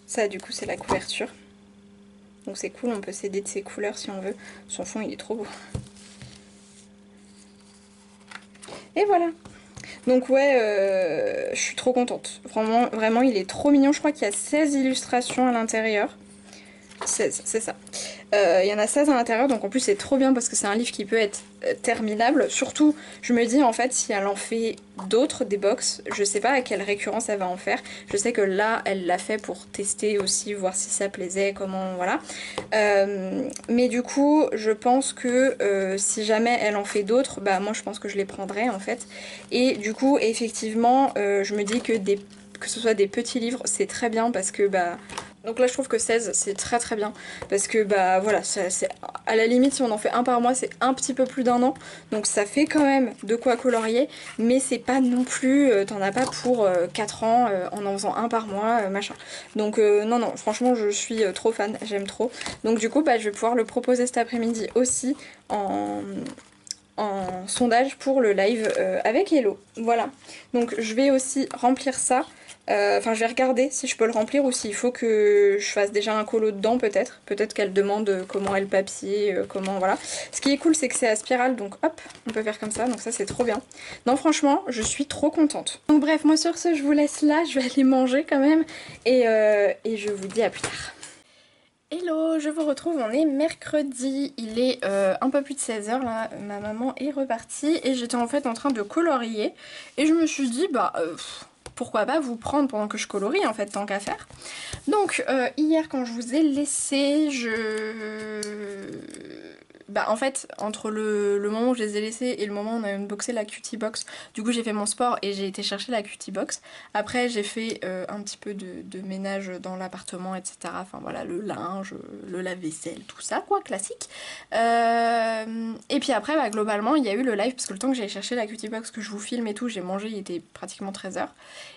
[SPEAKER 1] Ça, du coup, c'est la couverture. Donc c'est cool, on peut s'aider de ses couleurs si on veut. Son fond, il est trop beau. Et voilà. Donc ouais, je suis trop contente. Vraiment, vraiment, il est trop mignon. Je crois qu'il y a 16 illustrations à l'intérieur. 16, c'est ça. Il y en a 16 à l'intérieur, donc en plus c'est trop bien parce que c'est un livre qui peut être terminable. Surtout, je me dis en fait, si elle en fait d'autres, des box, je sais pas à quelle récurrence elle va en faire. Je sais que là, elle l'a fait pour tester aussi, voir si ça plaisait, comment, voilà. Mais du coup, je pense que si jamais elle en fait d'autres, bah moi je pense que je les prendrai en fait. Et du coup, effectivement, je me dis que ce soit des petits livres, c'est très bien parce que bah... Donc là je trouve que 16 c'est très très bien parce que bah voilà, c'est à la limite si on en fait un par mois c'est un petit peu plus d'un an, donc ça fait quand même de quoi colorier, mais c'est pas non plus, t'en as pas pour 4 ans en faisant un par mois, machin. Donc non non, franchement je suis trop fan, j'aime trop. Donc du coup bah je vais pouvoir le proposer cet après-midi aussi en sondage pour le live avec Hello. Voilà. Donc je vais aussi remplir ça. Enfin, je vais regarder si je peux le remplir ou s'il faut que je fasse déjà un colo dedans peut-être. Peut-être qu'elle demande comment est le papier, comment... Voilà. Ce qui est cool, c'est que c'est à spirale, donc hop, on peut faire comme ça. Donc ça, c'est trop bien. Non, franchement, je suis trop contente. Donc bref, moi sur ce, je vous laisse là. Je vais aller manger quand même. Et je vous dis à plus tard. Hello, je vous retrouve, on est mercredi, il est un peu plus de 16 h là, ma maman est repartie et j'étais en fait en train de colorier et je me suis dit bah pourquoi pas vous prendre pendant que je colorie en fait, tant qu'à faire. Donc hier quand je vous ai laissé, bah en fait entre le moment où je les ai laissés et le moment où on a unboxé la cutie box, du coup j'ai fait mon sport et j'ai été chercher la cutie box. Après j'ai fait un petit peu de ménage dans l'appartement, etc. Enfin voilà, le linge, le lave-vaisselle, tout ça quoi, classique. Et puis après bah, globalement il y a eu le live parce que le temps que j'allais chercher la cutie box, que je vous filme et tout, j'ai mangé, il était pratiquement 13 h.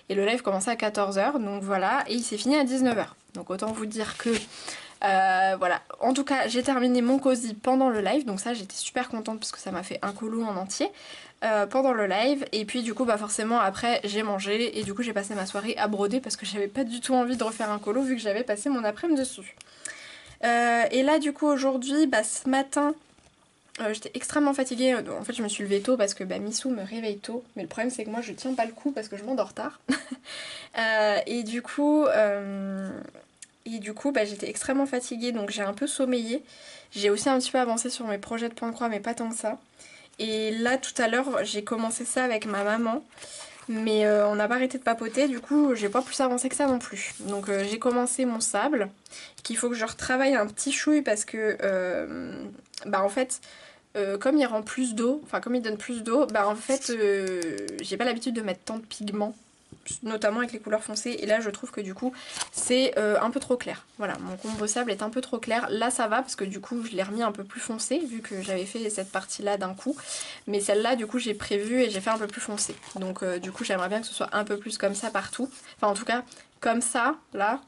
[SPEAKER 1] Et le live commençait à 14 h, donc voilà, et il s'est fini à 19 h. Donc autant vous dire que voilà, en tout cas j'ai terminé mon cosy pendant le live, donc ça j'étais super contente parce que ça m'a fait un colo en entier pendant le live. Et puis du coup bah forcément après j'ai mangé et du coup j'ai passé ma soirée à broder parce que j'avais pas du tout envie de refaire un colo vu que j'avais passé mon après-midi dessus. Et là du coup aujourd'hui, bah ce matin j'étais extrêmement fatiguée. En fait je me suis levée tôt parce que bah, Missou me réveille tôt, mais le problème c'est que moi je tiens pas le coup parce que je m'endors tard. Et du coup bah, j'étais extrêmement fatiguée, donc j'ai un peu sommeillé. J'ai aussi un petit peu avancé sur mes projets de point de croix, mais pas tant que ça. Et là, tout à l'heure, j'ai commencé ça avec ma maman. Mais on n'a pas arrêté de papoter, du coup, j'ai pas plus avancé que ça non plus. Donc j'ai commencé mon sable, qu'il faut que je retravaille un petit chouille parce que, bah en fait, comme il rend plus d'eau, enfin comme il donne plus d'eau, bah en fait, j'ai pas l'habitude de mettre tant de pigments. notamment avec les couleurs foncées, et là je trouve que du coup c'est un peu trop clair. Voilà, mon ombre sable est un peu trop clair. Là ça va parce que du coup je l'ai remis un peu plus foncé vu que j'avais fait cette partie là d'un coup, mais celle-là du coup j'ai prévu et j'ai fait un peu plus foncé. Donc du coup j'aimerais bien que ce soit un peu plus comme ça partout, enfin en tout cas comme ça là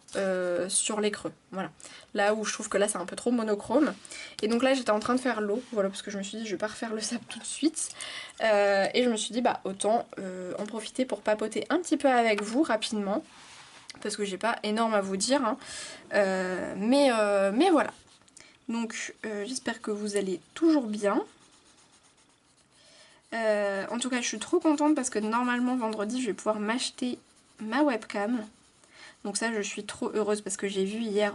[SPEAKER 1] sur les creux, voilà. Là où je trouve que là c'est un peu trop monochrome. Et donc là j'étais en train de faire l'eau, voilà, parce que je me suis dit je vais pas refaire le sable tout de suite. Et je me suis dit bah autant en profiter pour papoter un petit peu avec vous rapidement. Parce que j'ai pas énorme à vous dire. Hein. Mais voilà. Donc j'espère que vous allez toujours bien. En tout cas je suis trop contente parce que normalement vendredi je vais pouvoir m'acheter ma webcam. Donc ça je suis trop heureuse parce que j'ai vu hier,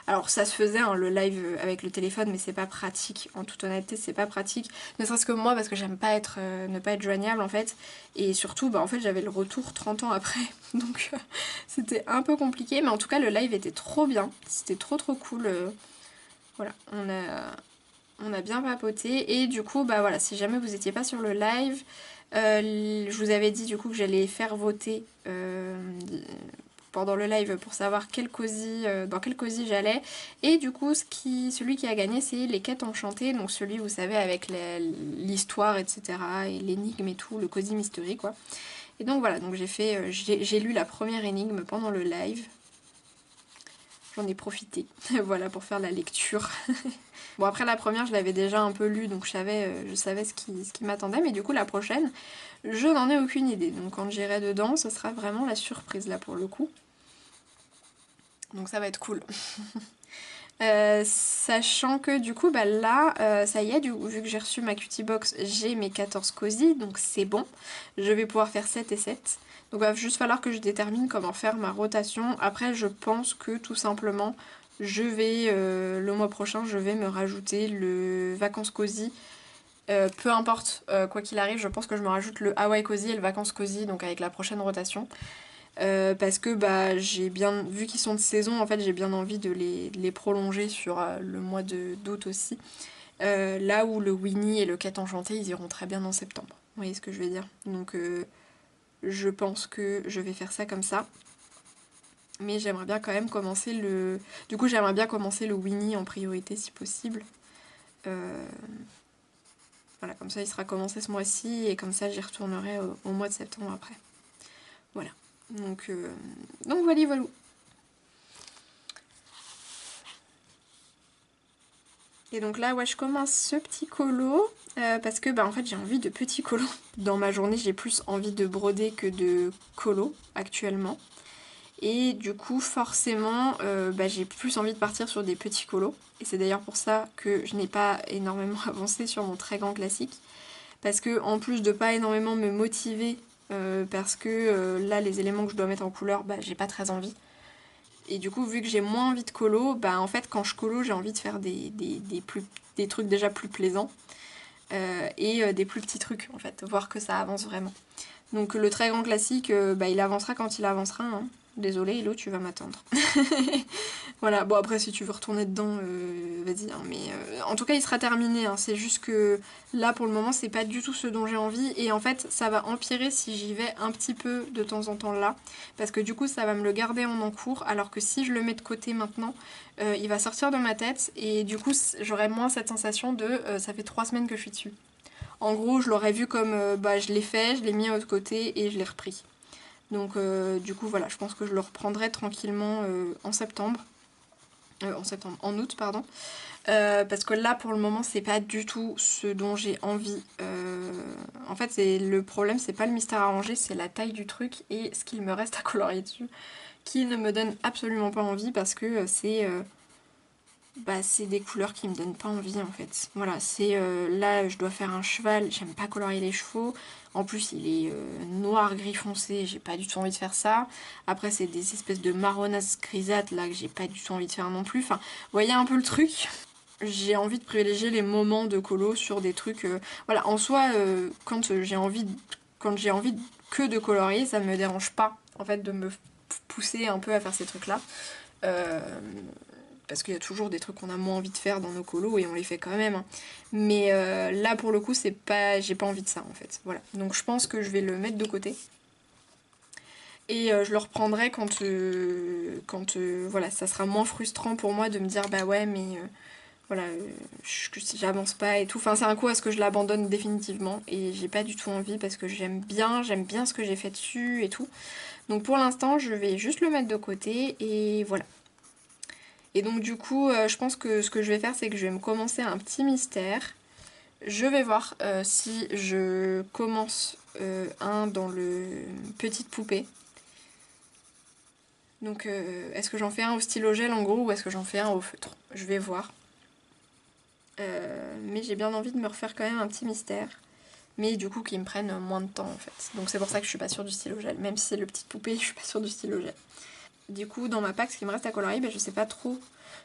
[SPEAKER 1] alors ça se faisait hein, le live avec le téléphone mais c'est pas pratique, en toute honnêteté c'est pas pratique, ne serait-ce que moi parce que j'aime pas être, ne pas être joignable en fait, et surtout bah en fait j'avais le retour 30 ans après, donc c'était un peu compliqué, mais en tout cas le live était trop bien, c'était trop cool, voilà, on a bien papoté, et du coup bah voilà, si jamais vous étiez pas sur le live, je vous avais dit du coup que j'allais faire voter pendant le live pour savoir dans quel cosy j'allais. Et du coup, celui qui a gagné, c'est les quêtes enchantées. Donc celui, vous savez, avec l'histoire, etc. et l'énigme et tout, le cosy mystery, quoi. Et donc voilà, donc j'ai lu la première énigme pendant le live. J'en ai profité, voilà, pour faire la lecture. Bon, après la première, je l'avais déjà un peu lue, donc je savais ce qui m'attendait. Mais du coup, la prochaine, je n'en ai aucune idée. Donc quand j'irai dedans, ce sera vraiment la surprise, là, pour le coup. Donc ça va être cool. Sachant que du coup bah là ça y est, vu que j'ai reçu ma cutie box, j'ai mes 14 cosy, donc c'est bon, je vais pouvoir faire 7 et 7. Donc il va juste falloir que je détermine comment faire ma rotation. Après je pense que tout simplement je vais le mois prochain je vais me rajouter le vacances cosy. Peu importe quoi qu'il arrive, je pense que je me rajoute le Hawaii cosy et le vacances cosy, donc avec la prochaine rotation. Parce que bah, j'ai bien vu qu'ils sont de saison, en fait j'ai bien envie de les prolonger sur le mois d'août aussi. Là où le Winnie et le Quête Enchantée ils iront très bien en septembre. Vous voyez ce que je veux dire? Donc je pense que je vais faire ça comme ça. Mais j'aimerais bien quand même commencer le... Du coup j'aimerais bien commencer le Winnie en priorité si possible. Voilà, comme ça il sera commencé ce mois-ci et comme ça j'y retournerai au mois de septembre après. Voilà. Donc voilà, voilà. Et donc là, ouais, je commence ce petit colo parce que bah en fait j'ai envie de petits colos. Dans ma journée, j'ai plus envie de broder que de colo actuellement. Et du coup, forcément, bah, j'ai plus envie de partir sur des petits colos. Et c'est d'ailleurs pour ça que je n'ai pas énormément avancé sur mon très grand classique. Parce que en plus de pas énormément me motiver, parce que là, les éléments que je dois mettre en couleur, bah j'ai pas très envie. Et du coup, vu que j'ai moins envie de colo, bah en fait, quand je colo, j'ai envie de faire des trucs déjà plus plaisants et des plus petits trucs, en fait, voir que ça avance vraiment. Donc le très grand classique, bah il avancera quand il avancera. Hein. Désolée, Hello, tu vas m'attendre. Voilà, bon après si tu veux retourner dedans, vas-y. Hein, mais en tout cas, il sera terminé. Hein. C'est juste que là, pour le moment, c'est pas du tout ce dont j'ai envie. Et en fait, ça va empirer si j'y vais un petit peu de temps en temps là. Parce que du coup, ça va me le garder en encours. Alors que si je le mets de côté maintenant, il va sortir de ma tête. Et du coup, j'aurai moins cette sensation de ça fait 3 semaines que je suis dessus. En gros, je l'aurais vu comme bah, je l'ai fait, je l'ai mis à l'autre côté et je l'ai repris. Donc du coup voilà, je pense que je le reprendrai tranquillement en août pardon. Parce que là pour le moment c'est pas du tout ce dont j'ai envie. En fait le problème c'est pas le mystère arrangé, c'est la taille du truc et ce qu'il me reste à colorier dessus, qui ne me donne absolument pas envie parce que c'est des couleurs qui me donnent pas envie en fait. Voilà, c'est là je dois faire un cheval, j'aime pas colorier les chevaux. En plus il est noir gris foncé, j'ai pas du tout envie de faire ça. Après c'est des espèces de marronnasses grisâtres là que j'ai pas du tout envie de faire non plus. Enfin, vous voyez un peu le truc. J'ai envie de privilégier les moments de colo sur des trucs. Voilà, en soi, quand j'ai envie que de colorier, ça me dérange pas en fait de me pousser un peu à faire ces trucs là. Euh, parce qu'il y a toujours des trucs qu'on a moins envie de faire dans nos colos et on les fait quand même. Hein. Mais là pour le coup j'ai pas envie de ça en fait. Voilà. Donc je pense que je vais le mettre de côté. Et je le reprendrai quand voilà, ça sera moins frustrant pour moi de me dire bah ouais mais voilà, j'avance pas et tout. Enfin c'est un coup à ce que je l'abandonne définitivement et j'ai pas du tout envie parce que j'aime bien ce que j'ai fait dessus et tout. Donc pour l'instant je vais juste le mettre de côté et voilà. Et donc du coup je pense que ce que je vais faire c'est que je vais me commencer un petit mystère. Je vais voir si je commence un dans le petite poupée. Donc est-ce que j'en fais un au stylo gel en gros ou est-ce que j'en fais un au feutre? Je vais voir. Mais j'ai bien envie de me refaire quand même un petit mystère. Mais du coup qui me prenne moins de temps en fait. Donc c'est pour ça que je suis pas sûre du stylo gel. Même si c'est le petit poupée, je suis pas sûre du stylo gel. Du coup dans ma pack ce qui me reste à colorier, ben, je sais pas trop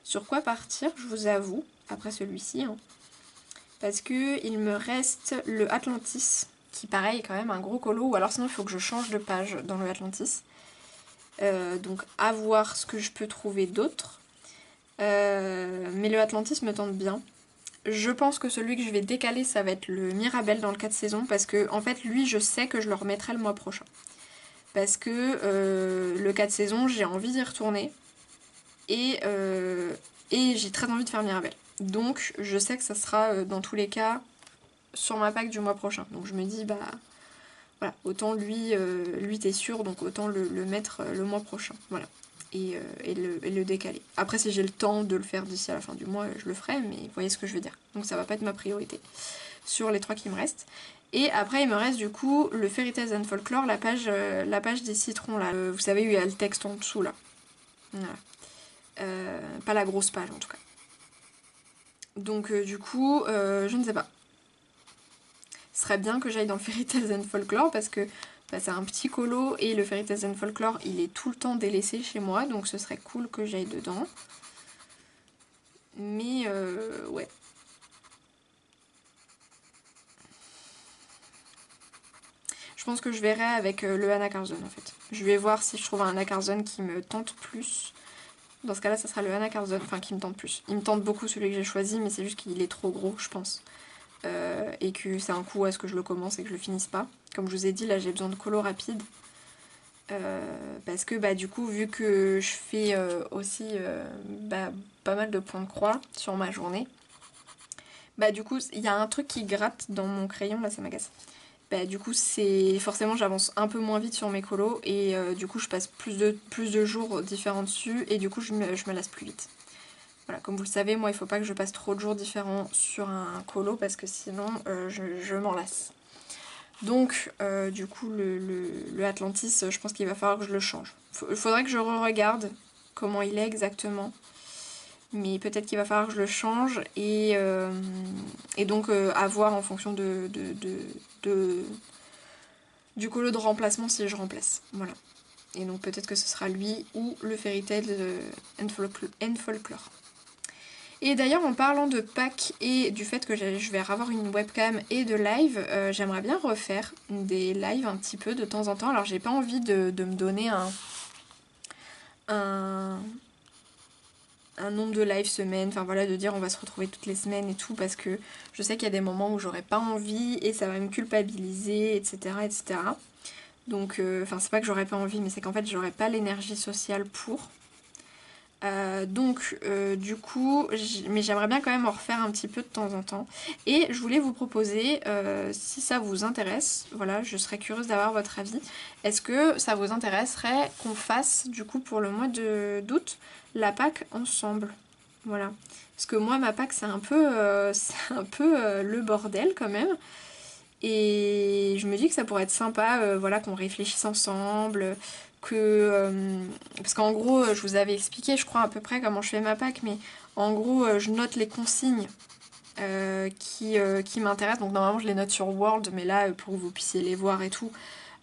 [SPEAKER 1] sur quoi partir, je vous avoue, après celui-ci. Hein. Parce que il me reste le Atlantis, qui pareil est quand même un gros colo, ou alors sinon il faut que je change de page dans le Atlantis. Donc à voir ce que je peux trouver d'autre. Mais le Atlantis me tente bien. Je pense que celui que je vais décaler, ça va être le Mirabel dans le 4 saisons, parce que en fait lui je sais que je le remettrai le mois prochain. Parce que le 4 saisons, j'ai envie d'y retourner. Et j'ai très envie de faire Mirabel. Donc je sais que ça sera dans tous les cas sur ma pack du mois prochain. Donc je me dis bah voilà, autant lui t'es sûr, donc autant le mettre le mois prochain. Voilà. Et le décaler. Après si j'ai le temps de le faire d'ici à la fin du mois, je le ferai, mais vous voyez ce que je veux dire. Donc ça va pas être ma priorité sur les 3 qui me restent. Et après il me reste du coup le Fairy Tales and Folklore, la page des citrons là. Vous savez, il y a le texte en dessous là. Voilà. Pas la grosse page en tout cas. Donc du coup, je ne sais pas. Ce serait bien que j'aille dans le Fairy Tales and Folklore parce que bah, c'est un petit colo et le Fairy Tales and Folklore il est tout le temps délaissé chez moi, donc ce serait cool que j'aille dedans. Mais ouais. Je pense que je verrai avec le Anna Carzon en fait. Je vais voir si je trouve un Anna Carzon qui me tente plus. Dans ce cas-là, ça sera le Anna Carzon, enfin qui me tente plus. Il me tente beaucoup celui que j'ai choisi, mais c'est juste qu'il est trop gros, je pense. Et que c'est un coup à ce que je le commence et que je le finisse pas. Comme je vous ai dit, là j'ai besoin de colo rapide. Parce que bah du coup vu que je fais aussi bah, pas mal de points de croix sur ma journée, bah du coup il y a un truc qui gratte dans mon crayon, là ça m'agace. Bah du coup c'est forcément j'avance un peu moins vite sur mes colos et du coup je passe plus de jours différents dessus et du coup je me lasse plus vite. Voilà, comme vous le savez, moi il faut pas que je passe trop de jours différents sur un colo parce que sinon je m'en lasse. Donc, du coup, le Atlantis, je pense qu'il va falloir que je le change. Il faudrait que je re-regarde comment il est exactement. Mais peut-être qu'il va falloir que je le change. Et donc, à voir en fonction du colo de remplacement si je remplace. Voilà. Et donc, peut-être que ce sera lui ou le Fairy Tail and Folklore. Et d'ailleurs en parlant de pack et du fait que je vais avoir une webcam et de live, j'aimerais bien refaire des lives un petit peu de temps en temps. Alors j'ai pas envie de me donner un, un nombre de lives semaine, enfin voilà, de dire on va se retrouver toutes les semaines et tout, parce que je sais qu'il y a des moments où j'aurais pas envie et ça va me culpabiliser, etc. etc. Donc, enfin c'est pas que j'aurais pas envie, mais c'est qu'en fait j'aurais pas l'énergie sociale pour. Du coup, mais j'aimerais bien quand même en refaire un petit peu de temps en temps. Et je voulais vous proposer, si ça vous intéresse, voilà, je serais curieuse d'avoir votre avis. Est-ce que ça vous intéresserait qu'on fasse, du coup, pour le mois d'août, la Pâques ensemble? Voilà. Parce que moi, ma Pâques, c'est un peu, le bordel quand même. Et je me dis que ça pourrait être sympa, voilà, qu'on réfléchisse ensemble, parce qu'en gros, je vous avais expliqué, je crois, à peu près comment je fais ma Pâques, mais en gros, je note les consignes qui m'intéressent. Donc normalement, je les note sur Word, mais là, pour que vous puissiez les voir et tout,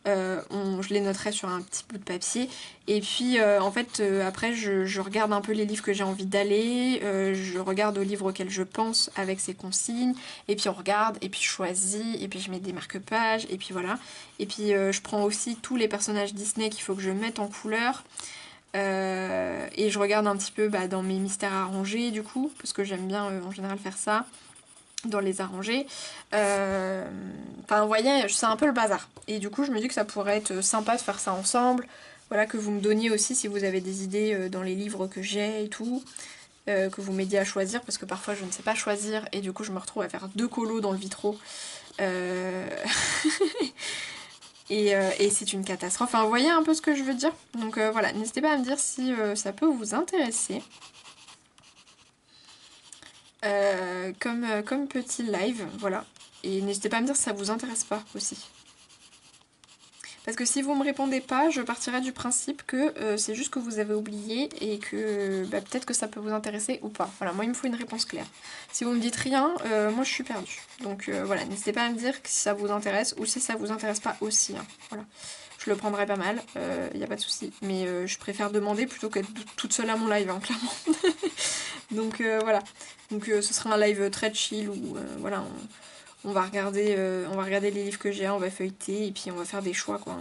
[SPEAKER 1] je les noterai sur un petit bout de papier. Et puis en fait après je regarde un peu les livres que j'ai envie d'aller, je regarde aux livres auxquels je pense avec ces consignes, et puis on regarde, et puis je choisis, et puis je mets des marque-pages, et puis voilà. Et puis je prends aussi tous les personnages Disney qu'il faut que je mette en couleur. Et je regarde un petit peu bah, dans mes mystères arrangés du coup, parce que j'aime bien en général faire ça dans les arrangés. Enfin, vous voyez, c'est un peu le bazar. Et du coup, je me dis que ça pourrait être sympa de faire ça ensemble. Voilà, que vous me donniez aussi si vous avez des idées dans les livres que j'ai et tout. Que vous m'aidiez à choisir, parce que parfois je ne sais pas choisir et du coup je me retrouve à faire 2 colos dans le vitro. Et c'est une catastrophe. Enfin, vous voyez un peu ce que je veux dire. Donc voilà, n'hésitez pas à me dire si ça peut vous intéresser. Comme petit live, voilà. Et n'hésitez pas à me dire si ça vous intéresse pas aussi. Parce que si vous me répondez pas, je partirai du principe que c'est juste que vous avez oublié et que bah, peut-être que ça peut vous intéresser ou pas. Voilà, moi il me faut une réponse claire. Si vous me dites rien, moi je suis perdue. Donc voilà, n'hésitez pas à me dire si ça vous intéresse ou si ça vous intéresse pas aussi. Hein. Voilà. Je le prendrai pas mal, y a pas de souci. Mais je préfère demander plutôt qu'être toute seule à mon live, hein, clairement. Donc voilà. Donc ce sera un live très chill où voilà, on va regarder les livres que j'ai, on va feuilleter et puis on va faire des choix quoi.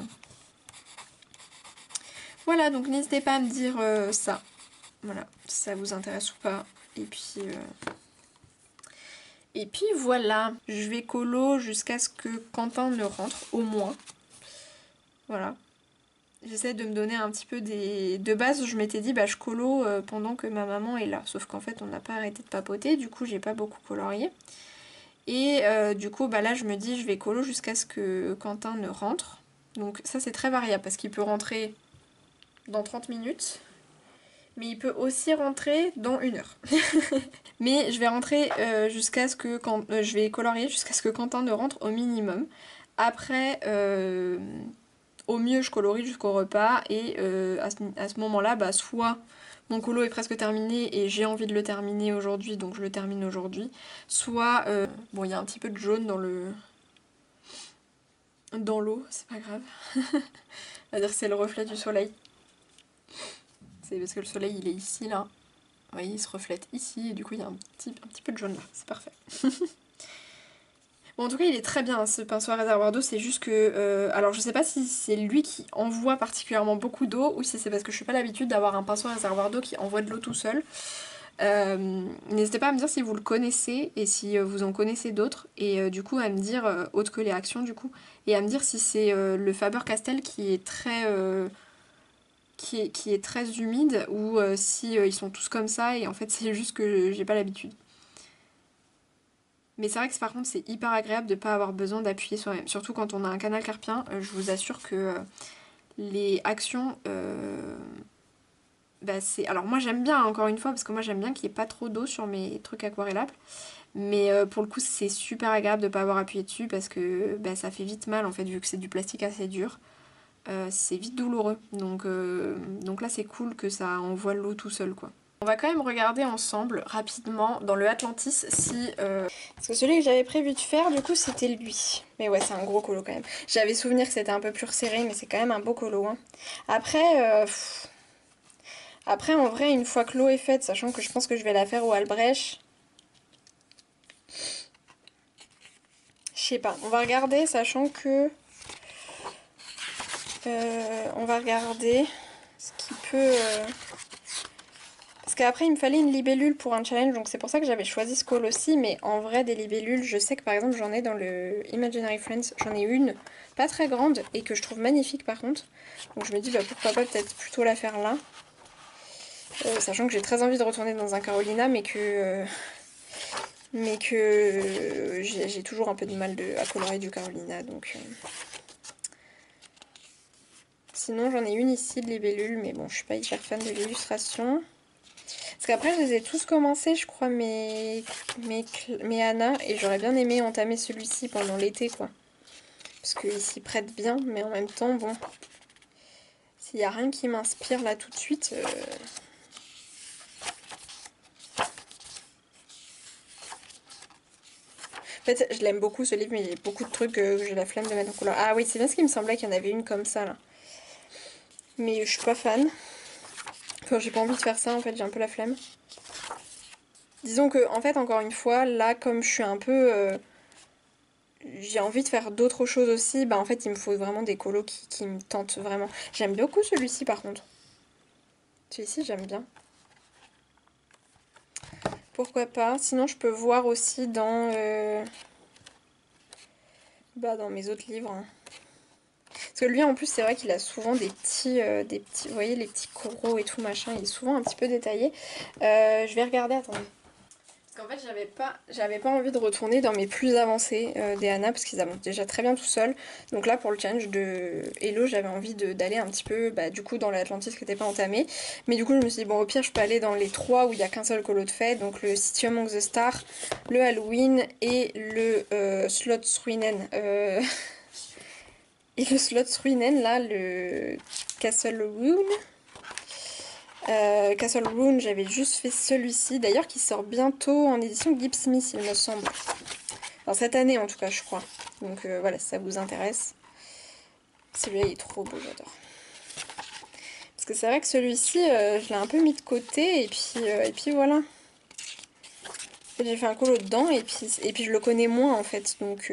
[SPEAKER 1] Voilà, donc n'hésitez pas à me dire ça. Voilà, si ça vous intéresse ou pas. Et puis voilà, je vais colo jusqu'à ce que Quentin ne rentre, au moins. Voilà. J'essaie de me donner un petit peu des... De base, je m'étais dit, bah je colo pendant que ma maman est là. Sauf qu'en fait, on n'a pas arrêté de papoter, du coup, j'ai pas beaucoup colorié. Et du coup, bah là, je me dis, je vais colo jusqu'à ce que Quentin ne rentre. Donc ça, c'est très variable, parce qu'il peut rentrer dans 30 minutes. Mais il peut aussi rentrer dans 1 heure. Mais je vais rentrer jusqu'à ce que... je vais colorier jusqu'à ce que Quentin ne rentre au minimum. Après, au mieux, je colorie jusqu'au repas. Et à ce moment-là, bah, soit mon colo est presque terminé et j'ai envie de le terminer aujourd'hui, donc je le termine aujourd'hui. Soit, bon, il y a un petit peu de jaune dans l'eau, c'est pas grave. C'est-à-dire que c'est le reflet du soleil. C'est parce que le soleil, il est ici, là. Vous voyez, il se reflète ici, et du coup, il y a un petit peu de jaune là. C'est parfait. Bon, en tout cas, il est très bien, hein, ce pinceau à réservoir d'eau. C'est juste que... alors, je sais pas si c'est lui qui envoie particulièrement beaucoup d'eau, ou si c'est parce que je suis pas l'habitude d'avoir un pinceau à réservoir d'eau qui envoie de l'eau tout seul. N'hésitez pas à me dire si vous le connaissez, et si vous en connaissez d'autres. Et du coup, à me dire, autre que les actions, du coup. Et à me dire si c'est le Faber-Castell qui est très... qui est très humide ou si ils sont tous comme ça et en fait c'est juste que j'ai pas l'habitude. Mais c'est vrai que par contre c'est hyper agréable de pas avoir besoin d'appuyer soi-même. Surtout quand on a un canal carpien, je vous assure que les actions... bah c'est... Alors moi j'aime bien encore une fois parce que moi j'aime bien qu'il n'y ait pas trop d'eau sur mes trucs aquarellables. Mais pour le coup c'est super agréable de pas avoir appuyé dessus parce que bah, ça fait vite mal en fait vu que c'est du plastique assez dur. C'est vite douloureux. Donc là c'est cool que ça envoie l'eau tout seul quoi. On va quand même regarder ensemble rapidement dans le Atlantis si... Parce que celui que j'avais prévu de faire du coup c'était lui. Mais ouais c'est un gros colo quand même. J'avais souvenir que c'était un peu plus resserré mais c'est quand même un beau colo. Hein. Après, Après en vrai une fois que l'eau est faite, sachant que je pense que je vais la faire au Albrecht. Je sais pas, on va regarder sachant que... on va regarder ce qui peut... Parce qu'après il me fallait une libellule pour un challenge, donc c'est pour ça que j'avais choisi ce call aussi, mais en vrai des libellules, je sais que par exemple j'en ai dans le Imaginary Friends, j'en ai une pas très grande et que je trouve magnifique par contre. Donc je me dis bah pourquoi pas peut-être plutôt la faire là. Sachant que j'ai très envie de retourner dans un Carolina mais que j'ai toujours un peu de mal à colorer du Carolina donc... Sinon j'en ai une ici de libellule mais bon je suis pas hyper fan de l'illustration. Parce qu'après, je les ai tous commencés, je crois, mes Anna. Et j'aurais bien aimé entamer celui-ci pendant l'été, quoi. Parce qu'il s'y prête bien, mais en même temps, bon... S'il n'y a rien qui m'inspire là tout de suite... En fait, je l'aime beaucoup ce livre, mais il y a beaucoup de trucs que j'ai la flemme de mettre en couleur. Ah oui, c'est bien ce qu'il me semblait qu'il y en avait une comme ça, là. Mais je suis pas fan. Enfin, j'ai pas envie de faire ça, en fait, j'ai un peu la flemme. Disons que, en fait, encore une fois, là, comme je suis un peu... j'ai envie de faire d'autres choses aussi, bah en fait il me faut vraiment des colos qui me tentent vraiment. J'aime beaucoup celui-ci par contre. Celui-ci j'aime bien. Pourquoi pas. Sinon je peux voir aussi dans, bah, dans mes autres livres. Hein. Parce Parce que lui en plus c'est vrai qu'il a souvent des petits, vous voyez les petits coraux et tout machin, il est souvent un petit peu détaillé. Je vais regarder, attendez. Parce qu'en fait j'avais pas envie de retourner dans mes plus avancés des Anna parce qu'ils avancent déjà très bien tout seuls. Donc là pour le challenge de Hello j'avais envie d'aller un petit peu du coup dans l'Atlantis qui n'était pas entamé. Mais du coup je me suis dit bon au pire je peux aller dans les trois où il n'y a qu'un seul colo de fête. Donc le City Among the Stars, le Halloween et le Slot Swinen. Et le Slot Swinen là, le Castle Rune. Castle Rune, j'avais juste fait celui-ci, d'ailleurs qui sort bientôt en édition Gibbs Smith, il me semble. Enfin, cette année en tout cas, je crois. Donc voilà, si ça vous intéresse. Celui-là, il est trop beau, j'adore. Parce que c'est vrai que celui-ci, je l'ai un peu mis de côté, et puis voilà. En fait, j'ai fait un colo dedans, et puis je le connais moins en fait, donc...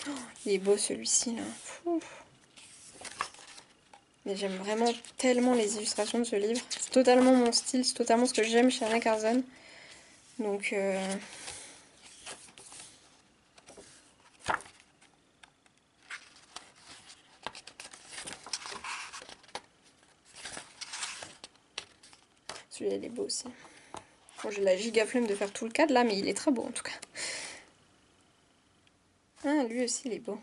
[SPEAKER 1] Oh, il est beau celui-ci, là. Ouf. Mais j'aime vraiment tellement les illustrations de ce livre. C'est totalement mon style, c'est totalement ce que j'aime chez Anna Carson. Donc... Celui-là, il est beau aussi. Bon, j'ai la giga flemme de faire tout le cadre là, mais il est très beau en tout cas. Ah, lui aussi, il est beau.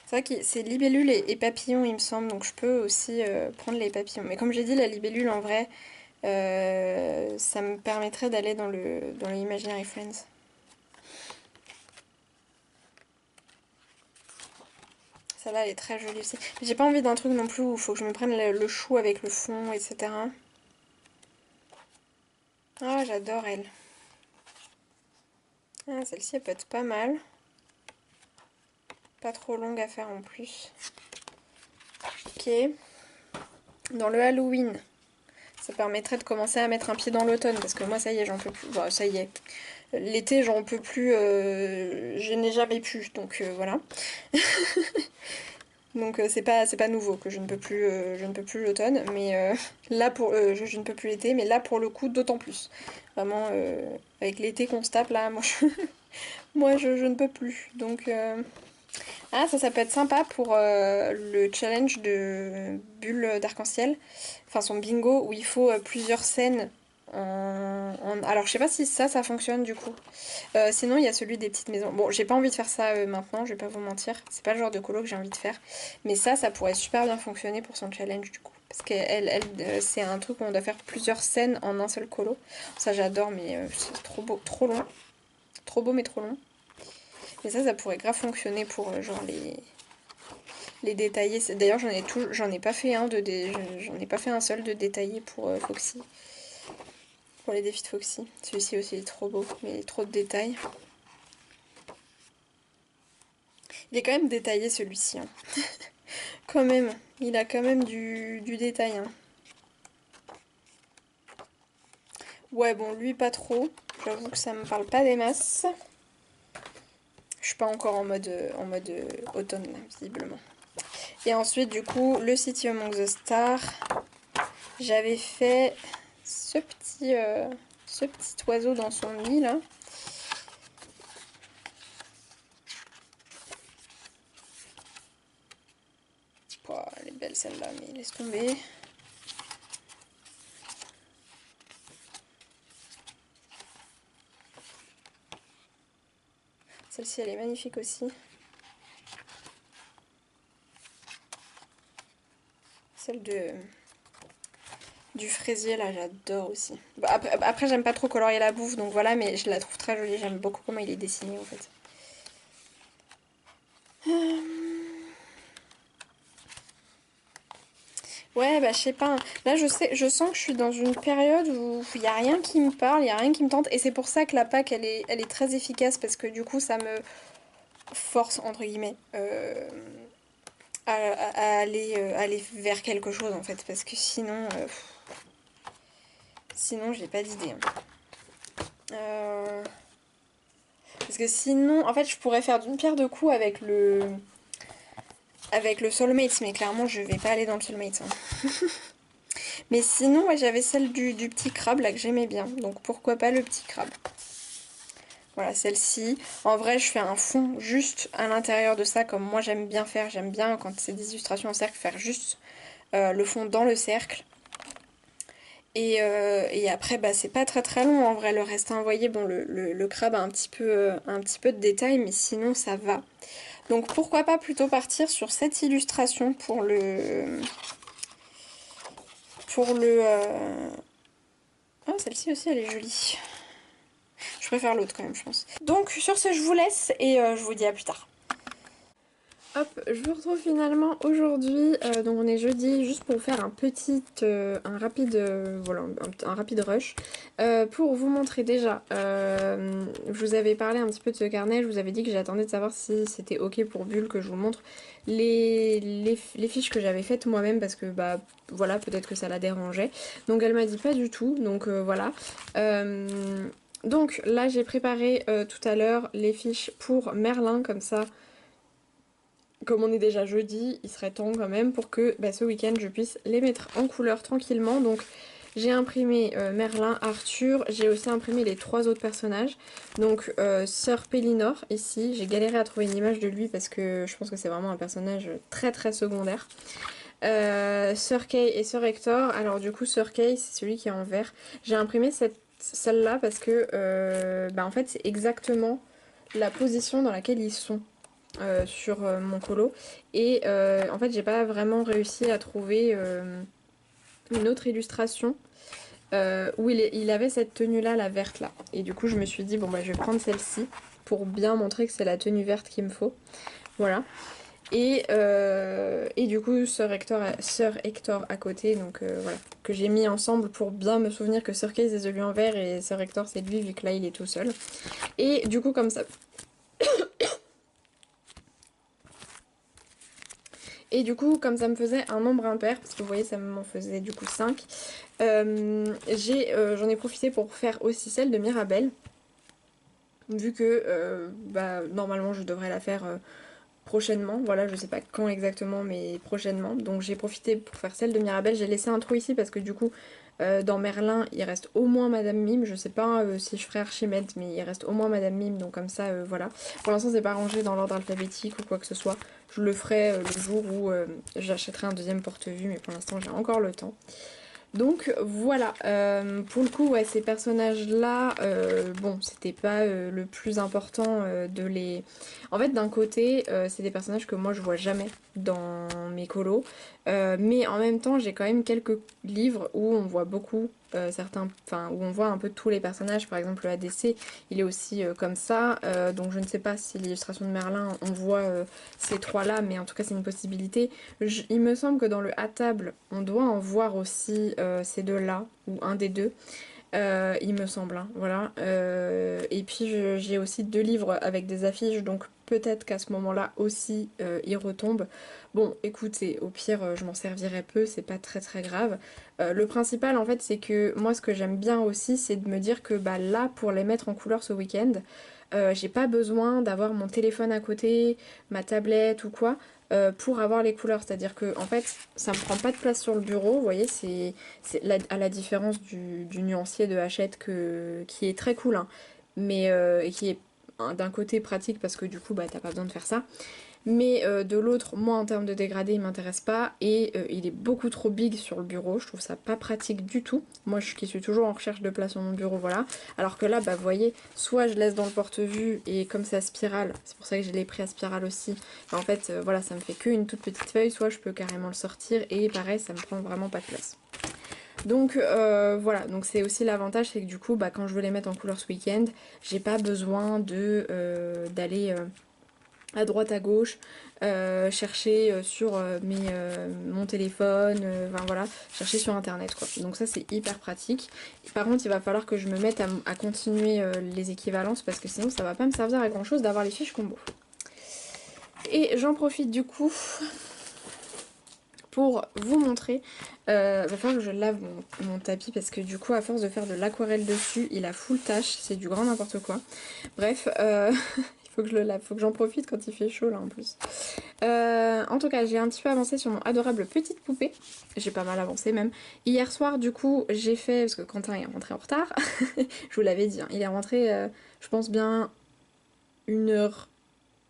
[SPEAKER 1] C'est vrai que c'est libellule et papillon, il me semble, donc je peux aussi prendre les papillons. Mais comme j'ai dit, la libellule, en vrai, ça me permettrait d'aller dans le Imaginary Friends. Celle-là, elle est très jolie aussi. Mais j'ai pas envie d'un truc non plus où il faut que je me prenne le chou avec le fond, etc. Ah, j'adore elle. Ah, celle-ci, elle peut être pas mal. Pas trop longue à faire en plus. Ok. Dans le Halloween, ça permettrait de commencer à mettre un pied dans l'automne, parce que moi, ça y est, j'en peux plus. Bon, ça y est. L'été, j'en peux plus. Je n'ai jamais pu, donc voilà. Donc c'est pas nouveau que je ne peux plus l'automne, mais là pour je ne peux plus l'été, mais là pour le coup d'autant plus. Vraiment avec l'été qu'on se tape là, moi je ne peux plus. Donc ah ça peut être sympa pour le challenge de bulle d'arc-en-ciel, enfin son bingo où il faut plusieurs scènes. Alors je sais pas si ça fonctionne du coup. Sinon il y a celui des petites maisons. Bon j'ai pas envie de faire ça maintenant, je vais pas vous mentir. C'est pas le genre de colo que j'ai envie de faire. Mais ça pourrait super bien fonctionner pour son challenge du coup. Parce que c'est un truc où on doit faire plusieurs scènes en un seul colo. Ça j'adore mais c'est trop beau, trop long. Trop beau mais trop long. Mais ça pourrait grave fonctionner pour genre les détaillés. D'ailleurs j'en ai pas fait j'en ai pas fait un seul de détaillé pour Foxy. Pour les défis de Foxy. Celui-ci aussi est trop beau, mais il y a trop de détails. Il est quand même détaillé celui-ci. Hein. Quand même, il a quand même du détail. Hein. Ouais, bon, lui pas trop. J'avoue que ça me parle pas des masses. Je suis pas encore en mode automne, visiblement. Et ensuite, du coup, le City Among the Stars. J'avais fait ce petit oiseau dans son nid, là. Oh, elle est belle celle-là, mais laisse tomber. Celle-ci, elle est magnifique aussi. Celle du fraisier, là, j'adore aussi. Bon, après j'aime pas trop colorier la bouffe, donc voilà, mais je la trouve très jolie. J'aime beaucoup comment il est dessiné, en fait. Ouais, bah je sais pas. Là, je sens que je suis dans une période où il n'y a rien qui me parle, il n'y a rien qui me tente. Et c'est pour ça que la Pâque, elle est très efficace, parce que du coup, ça me force, entre guillemets, à aller vers quelque chose, en fait. Parce que sinon j'ai pas d'idée. Hein. Parce que sinon, en fait, je pourrais faire d'une pierre deux coups avec le Soulmate, mais clairement, je vais pas aller dans le Soulmate. Hein. Mais sinon, ouais, j'avais celle du petit crabe là que j'aimais bien. Donc pourquoi pas le petit crabe. Voilà, celle-ci. En vrai, je fais un fond juste à l'intérieur de ça, comme moi j'aime bien faire. J'aime bien, quand c'est des illustrations en cercle, faire juste le fond dans le cercle. Et après, bah, c'est pas très très long en vrai, le reste. Hein. Vous voyez, bon, le crabe a un petit peu de détails, mais sinon ça va. Donc pourquoi pas plutôt partir sur cette illustration pour le... Pour le... Oh, celle-ci aussi, elle est jolie. Je préfère l'autre quand même, je pense. Donc sur ce, je vous laisse et je vous dis à plus tard. Hop, je vous retrouve finalement aujourd'hui, donc on est jeudi, juste pour vous faire un petit, un rapide, voilà, un rapide rush, pour vous montrer déjà, je vous avais parlé un petit peu de ce carnet, je vous avais dit que j'attendais de savoir si c'était ok pour Bulle que je vous montre les fiches que j'avais faites moi-même, parce que bah voilà, peut-être que ça la dérangeait, donc elle m'a dit pas du tout, donc voilà. Donc là j'ai préparé tout à l'heure les fiches pour Merlin, comme ça... Comme on est déjà jeudi, il serait temps quand même pour que bah, ce week-end je puisse les mettre en couleur tranquillement. Donc j'ai imprimé Merlin, Arthur, j'ai aussi imprimé les 3 autres personnages. Donc Sir Pellinor ici, j'ai galéré à trouver une image de lui parce que je pense que c'est vraiment un personnage très très secondaire. Sir Kay et Sir Hector, alors du coup Sir Kay c'est celui qui est en vert. J'ai imprimé celle-là parce que bah, en fait c'est exactement la position dans laquelle ils sont. Sur mon colo et en fait j'ai pas vraiment réussi à trouver une autre illustration où il avait cette tenue là, la verte là, et du coup je me suis dit bon bah je vais prendre celle-ci pour bien montrer que c'est la tenue verte qu'il me faut, voilà. Et du coup Sir Hector à côté, donc voilà, que j'ai mis ensemble pour bien me souvenir que Sir Kay c'est celui en vert et Sir Hector c'est lui, vu que là il est tout seul. Et du coup comme ça... Et du coup, comme ça me faisait un nombre impair, parce que vous voyez, ça m'en faisait du coup 5, j'en ai profité pour faire aussi celle de Mirabelle, vu que bah, normalement je devrais la faire prochainement, voilà, je sais pas quand exactement, mais prochainement. Donc j'ai profité pour faire celle de Mirabelle. J'ai laissé un trou ici parce que du coup, dans Merlin, il reste au moins Madame Mime. Je sais pas si je ferai Archimède, mais il reste au moins Madame Mime, donc comme ça, voilà. Pour l'instant, c'est pas rangé dans l'ordre alphabétique ou quoi que ce soit. Je le ferai le jour où j'achèterai un deuxième porte-vue, mais pour l'instant, j'ai encore le temps. Donc voilà, pour le coup, ouais, ces personnages-là, bon, c'était pas le plus important de les... En fait, d'un côté, c'est des personnages que moi je vois jamais dans mes colos, mais en même temps, j'ai quand même quelques livres où on voit beaucoup certains... Enfin, où on voit un peu tous les personnages, par exemple le ADC, il est aussi comme ça, donc je ne sais pas si l'illustration de Merlin, on voit ces trois-là, mais en tout cas c'est une possibilité. Il me semble que dans le à table, on doit en voir aussi ces deux-là, ou un des deux. Il me semble, hein, voilà. Et puis j'ai aussi 2 livres avec des affiches, donc peut-être qu'à ce moment-là aussi il retombe. Bon, écoutez, au pire je m'en servirai peu, c'est pas très très grave. Le principal en fait c'est que moi ce que j'aime bien aussi c'est de me dire que bah là pour les mettre en couleur ce week-end, j'ai pas besoin d'avoir mon téléphone à côté, ma tablette ou quoi. Pour avoir les couleurs, c'est-à-dire que en fait ça me prend pas de place sur le bureau, vous voyez, c'est à la différence du nuancier de Hachette qui est très cool, hein, mais et qui est d'un côté pratique parce que du coup bah t'as pas besoin de faire ça, mais de l'autre, moi en termes de dégradé il m'intéresse pas et il est beaucoup trop big sur le bureau, je trouve ça pas pratique du tout, moi qui suis toujours en recherche de place sur mon bureau, voilà, alors que là bah vous voyez, soit je laisse dans le porte-vue et comme c'est à spirale, c'est pour ça que je l'ai pris à spirale aussi, en fait voilà ça me fait qu'une toute petite feuille, soit je peux carrément le sortir et pareil ça me prend vraiment pas de place. Donc voilà, donc c'est aussi l'avantage, c'est que du coup bah, quand je veux les mettre en couleur ce week-end, j'ai pas besoin de d'aller à droite à gauche, chercher sur mon téléphone, enfin voilà, chercher sur internet quoi. Donc ça c'est hyper pratique. Par contre il va falloir que je me mette à continuer les équivalences parce que sinon ça va pas me servir à grand chose d'avoir les fiches combo. Et j'en profite du coup pour vous montrer, va falloir que je lave mon tapis parce que du coup à force de faire de l'aquarelle dessus il a full tache, c'est du grand n'importe quoi. Bref, il Faut que je le lave, faut que j'en profite quand il fait chaud là en plus. En tout cas, j'ai un petit peu avancé sur mon adorable petite poupée. J'ai pas mal avancé même. Hier soir, du coup, j'ai fait, parce que Quentin est rentré en retard, je vous l'avais dit, hein, il est rentré, je pense bien 1h,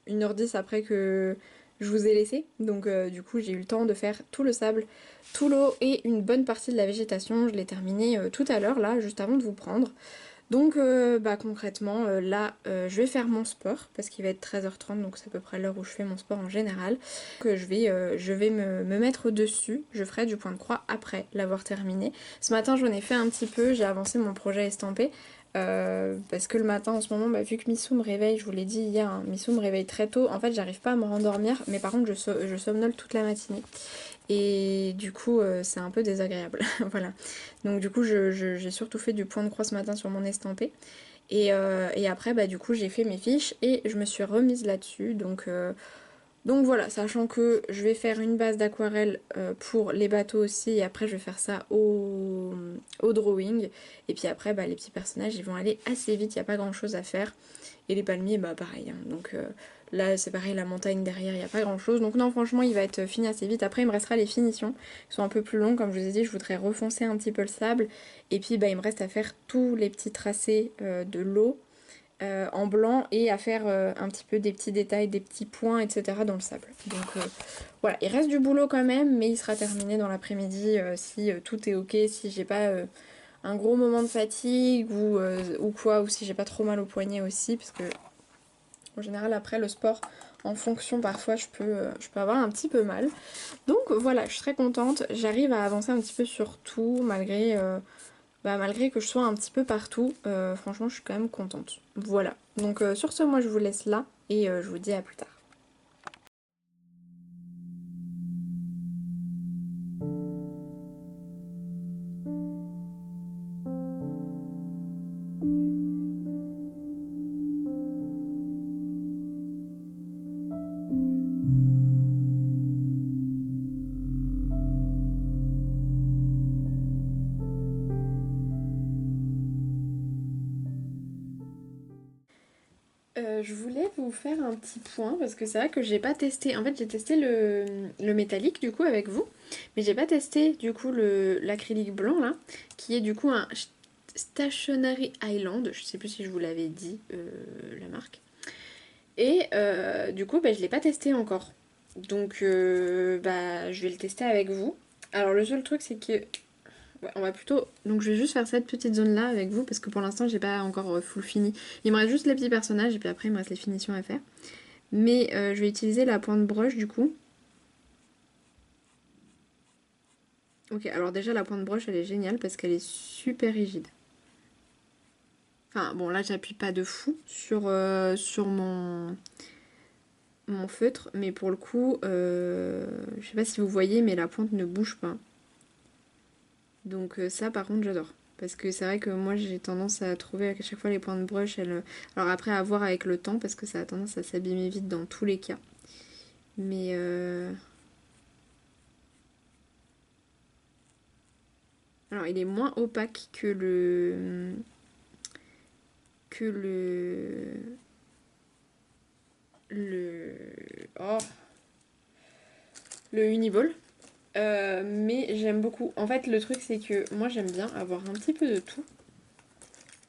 [SPEAKER 1] 1h10 après que je vous ai laissé. Donc du coup, j'ai eu le temps de faire tout le sable, tout l'eau et une bonne partie de la végétation. Je l'ai terminé tout à l'heure, là, juste avant de vous prendre. Donc bah concrètement là je vais faire mon sport parce qu'il va être 13h30 donc c'est à peu près l'heure où je fais mon sport en général. Donc je vais me mettre dessus, je ferai du point de croix après l'avoir terminé. Ce matin j'en ai fait un petit peu, j'ai avancé mon projet estampé parce que le matin en ce moment bah, vu que Missou me réveille, je vous l'ai dit hier, hein, Missou me réveille très tôt, en fait j'arrive pas à me rendormir mais par contre je somnole toute la matinée. Et du coup c'est un peu désagréable. Voilà. Donc du coup j'ai surtout fait du point de croix ce matin sur mon estampé. Et après bah du coup j'ai fait mes fiches et je me suis remise là-dessus. Donc voilà, sachant que je vais faire une base d'aquarelle pour les bateaux aussi, et après je vais faire ça au drawing. Et puis après bah, les petits personnages ils vont aller assez vite, il n'y a pas grand chose à faire. Et les palmiers bah pareil, hein. Donc là c'est pareil, la montagne derrière il n'y a pas grand chose. Donc non franchement il va être fini assez vite. Après il me restera les finitions qui sont un peu plus longues, comme je vous ai dit je voudrais refoncer un petit peu le sable. Et puis bah il me reste à faire tous les petits tracés de l'eau en blanc et à faire un petit peu des petits détails, des petits points, etc. dans le sable. Donc voilà, il reste du boulot quand même, mais il sera terminé dans l'après-midi si tout est ok, si j'ai pas un gros moment de fatigue ou quoi, ou si j'ai pas trop mal au poignet aussi, parce que en général après le sport, en fonction parfois je peux avoir un petit peu mal. Donc voilà, je suis très contente, j'arrive à avancer un petit peu sur tout malgré que je sois un petit peu partout, franchement je suis quand même contente. Voilà, donc sur ce moi je vous laisse là et je vous dis à plus tard. Je voulais vous faire un petit point parce que c'est vrai que j'ai pas testé. En fait, j'ai testé le métallique du coup avec vous, mais j'ai pas testé du coup l'acrylique blanc là, qui est du coup un Stationery Island. Je sais plus si je vous l'avais dit la marque. Et du coup, bah, je l'ai pas testé encore. Donc, bah, je vais le tester avec vous. Alors, le seul truc, c'est que ouais, on va plutôt... Donc je vais juste faire cette petite zone là avec vous parce que pour l'instant j'ai pas encore full fini. Il me reste juste les petits personnages et puis après il me reste les finitions à faire. Mais je vais utiliser la pointe broche du coup. Ok, alors déjà la pointe broche elle est géniale parce qu'elle est super rigide. Enfin bon là j'appuie pas de fou sur mon feutre, mais pour le coup, je sais pas si vous voyez mais la pointe ne bouge pas. Donc ça par contre j'adore. Parce que c'est vrai que moi j'ai tendance à trouver à chaque fois les points de brush, alors après à voir avec le temps parce que ça a tendance à s'abîmer vite dans tous les cas. Mais alors il est moins opaque que que le oh le Uniball. Mais j'aime beaucoup. En fait le truc c'est que moi j'aime bien avoir un petit peu de tout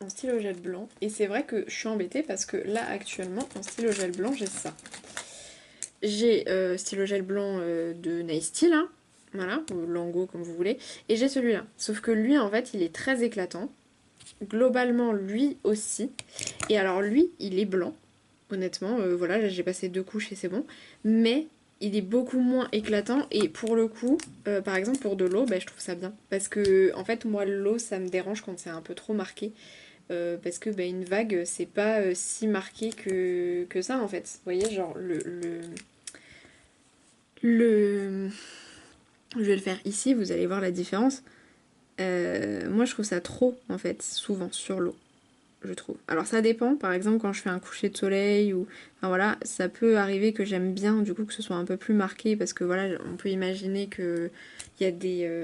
[SPEAKER 1] en stylo gel blanc. Et c'est vrai que je suis embêtée parce que là actuellement en stylo gel blanc j'ai ça. J'ai stylo gel blanc de Nice Style, hein, voilà, ou Lango comme vous voulez, et j'ai celui-là. Sauf que lui en fait il est très éclatant. Globalement lui aussi. Et alors lui il est blanc, honnêtement, voilà, là j'ai passé 2 couches et c'est bon. Mais il est beaucoup moins éclatant et pour le coup, par exemple pour de l'eau, bah, je trouve ça bien. Parce que en fait moi l'eau ça me dérange quand c'est un peu trop marqué. Parce que bah, une vague c'est pas si marqué que ça en fait. Vous voyez genre le... Je vais le faire ici, vous allez voir la différence. Moi je trouve ça trop en fait, souvent sur l'eau, je trouve. Alors ça dépend, par exemple quand je fais un coucher de soleil ou... Enfin voilà, ça peut arriver que j'aime bien du coup que ce soit un peu plus marqué parce que voilà, on peut imaginer que il y a